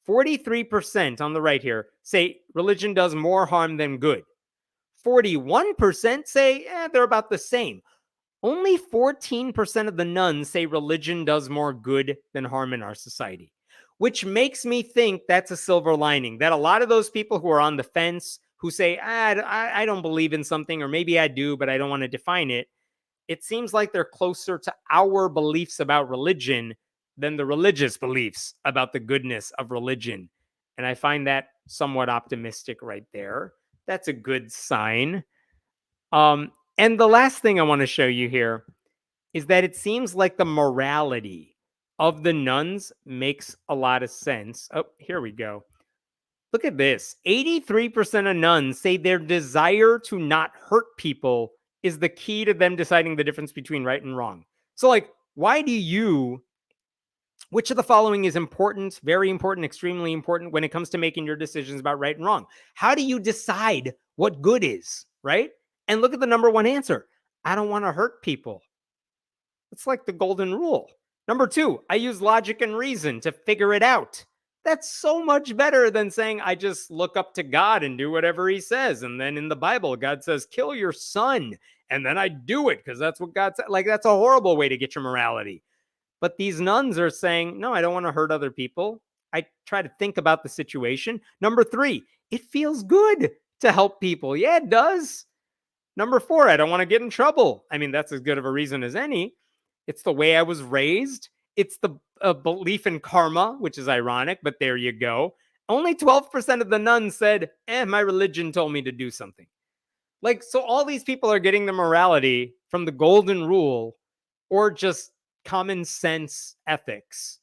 43% on the right here say religion does more harm than good. 41% say they're about the same. Only 14% of the nuns say religion does more good than harm in our society, which makes me think that's a silver lining, that a lot of those people who are on the fence, who say, I don't believe in something, or maybe I do, but I don't want to define it. It seems like they're closer to our beliefs about religion than the religious beliefs about the goodness of religion. And I find that somewhat optimistic right there. That's a good sign. And the last thing I want to show you here is that it seems like the morality of the nuns makes a lot of sense. Oh, here we go. Look at this. 83% of nuns say their desire to not hurt people is the key to them deciding the difference between right and wrong. So, like, which of the following is important, very important, extremely important when it comes to making your decisions about right and wrong? How do you decide what good is, right? And look at the number one answer. I don't want to hurt people. It's like the golden rule. Number two, I use logic and reason to figure it out. That's so much better than saying I just look up to God and do whatever he says. And then in the Bible, God says, kill your son. And then I do it because that's what God said. Like, that's a horrible way to get your morality. But these nuns are saying, no, I don't want to hurt other people. I try to think about the situation. Number 3, it feels good to help people. Yeah, it does. Number 4, I don't want to get in trouble. I mean, that's as good of a reason as any. It's the way I was raised. It's the belief in karma, which is ironic, but there you go. Only 12% of the nuns said, my religion told me to do something. Like, so all these people are getting the morality from the golden rule or just common sense ethics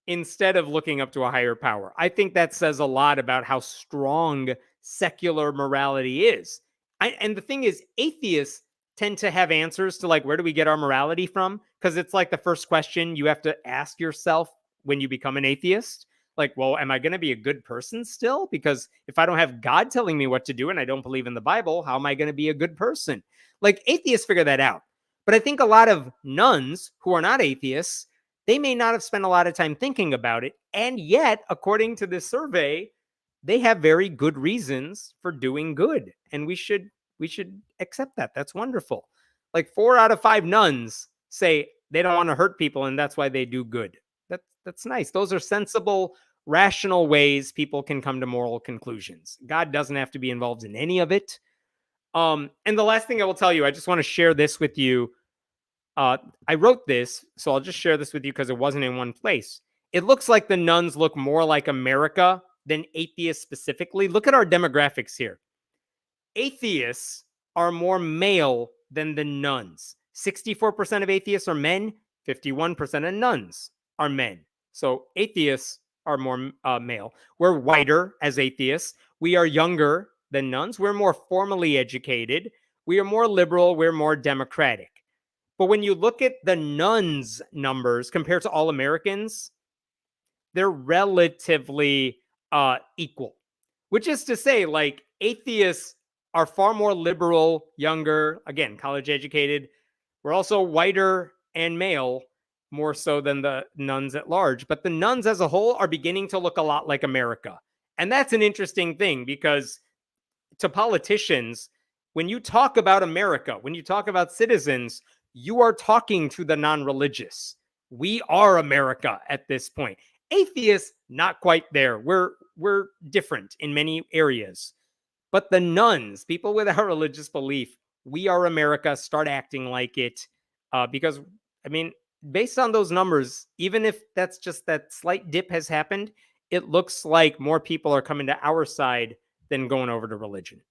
instead of looking up to a higher power. I think that says a lot about how strong secular morality is. And the thing is, atheists tend to have answers to, like, where do we get our morality from? Because it's like the first question you have to ask yourself when you become an atheist. Like, well, am I going to be a good person still? Because if I don't have God telling me what to do and I don't believe in the Bible, how am I going to be a good person? Like, atheists figure that out. But I think a lot of nuns who are not atheists, they may not have spent a lot of time thinking about it. And yet, according to this survey, they have very good reasons for doing good. And we should accept that. That's wonderful. Like 4 out of 5 nuns say they don't want to hurt people and that's why they do good. That's nice. Those are sensible, rational ways people can come to moral conclusions. God doesn't have to be involved in any of it. And the last thing I will tell you, I just want to share this with you. I wrote this, so I'll just share this with you because it wasn't in one place. It looks like the nuns look more like America than atheists specifically. Look at our demographics here. Atheists are more male than the nuns. 64% of atheists are men, 51% of nuns are men. So atheists are more male. We're whiter as atheists. We are younger than nuns. We're more formally educated. We are more liberal. We're more democratic. But when you look at the nuns numbers compared to all Americans, they're relatively equal, which is to say, like, atheists are far more liberal, younger, again, college educated. We're also whiter and male, more so than the nuns at large. But the nuns as a whole are beginning to look a lot like America. And that's an interesting thing because to politicians, when you talk about America, when you talk about citizens, you are talking to the non-religious. We are America at this point. Atheists, not quite there. We're different in many areas. But the nuns, people without religious belief, we are America, start acting like it. Because, I mean, based on those numbers, even if that's just that slight dip has happened, it looks like more people are coming to our side than going over to religion.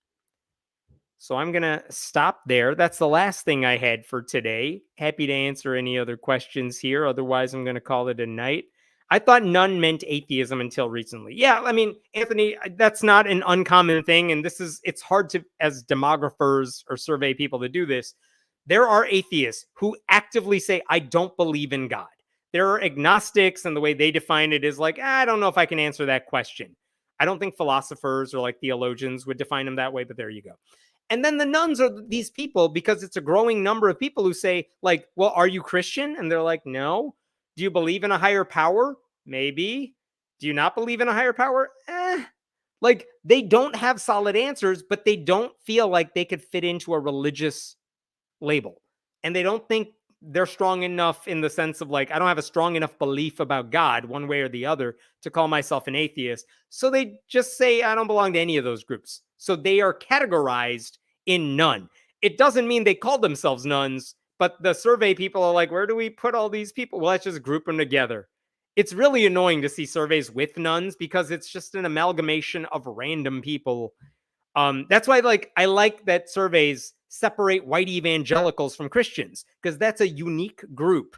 So I'm going to stop there. That's the last thing I had for today. Happy to answer any other questions here. Otherwise, I'm going to call it a night. I thought none meant atheism until recently. Yeah, I mean, Anthony, that's not an uncommon thing. And it's hard to, as demographers or survey people to do this. There are atheists who actively say, I don't believe in God. There are agnostics, and the way they define it is like, I don't know if I can answer that question. I don't think philosophers or like theologians would define them that way, but there you go. And then the nuns are these people, because it's a growing number of people who say, like, well, are you Christian? And they're like, no. Do you believe in a higher power? Maybe. Do you not believe in a higher power? Like, they don't have solid answers, but they don't feel like they could fit into a religious label. And they don't think they're strong enough in the sense of, like, I don't have a strong enough belief about God one way or the other to call myself an atheist. So they just say, I don't belong to any of those groups. So they are categorized in none. It doesn't mean they call themselves nuns, but the survey people are like, where do we put all these people? Well, let's just group them together. It's really annoying to see surveys with nuns because it's just an amalgamation of random people. That's why, like, I like that surveys separate white evangelicals from Christians, because that's a unique group.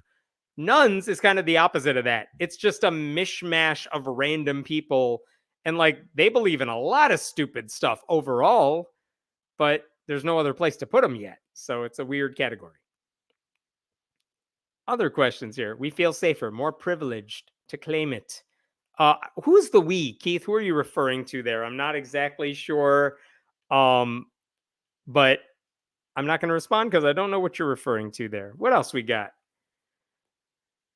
Nuns is kind of the opposite of that. It's just a mishmash of random people. And, like, they believe in a lot of stupid stuff overall, but there's no other place to put them yet. So it's a weird category. Other questions here. We feel safer, more privileged to claim it. Who's the we? Keith, who are you referring to there? I'm not exactly sure. But I'm not going to respond because I don't know what you're referring to there. What else we got?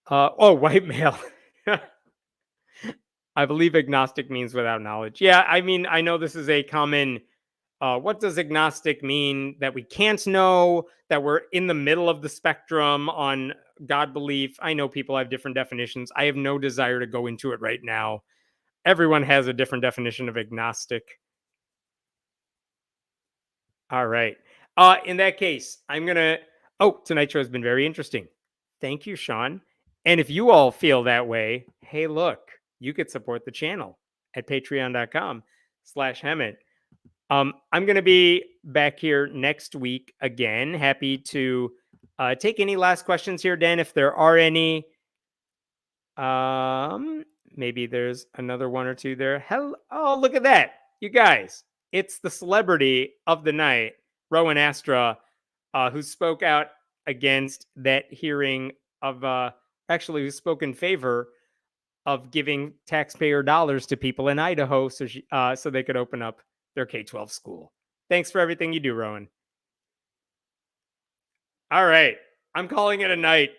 White male. I believe agnostic means without knowledge. Yeah, I mean, I know this is a common. What does agnostic mean? That we can't know, that we're in the middle of the spectrum on God belief. I know people have different definitions. I have no desire to go into it right now. Everyone has a different definition of agnostic. All right. In that case, I'm going to. Oh, tonight's show has been very interesting. Thank you, Sean. And if you all feel that way, hey, look, you could support the channel at patreon.com/Hemet. I'm going to be back here next week again. Happy to take any last questions here, Dan, if there are any. Maybe there's another one or two there. Hello. Oh, look at that. You guys, it's the celebrity of the night, Rowan Astra, who spoke out against that hearing of, actually, who spoke in favor of giving taxpayer dollars to people in Idaho so they could open up their K-12 school. Thanks for everything you do, Rowan. All right. I'm calling it a night.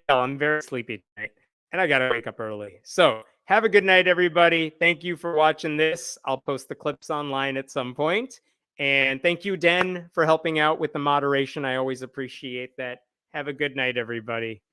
I'm very sleepy tonight, and I got to wake up early. So have a good night, everybody. Thank you for watching this. I'll post the clips online at some point. And thank you, Den, for helping out with the moderation. I always appreciate that. Have a good night, everybody.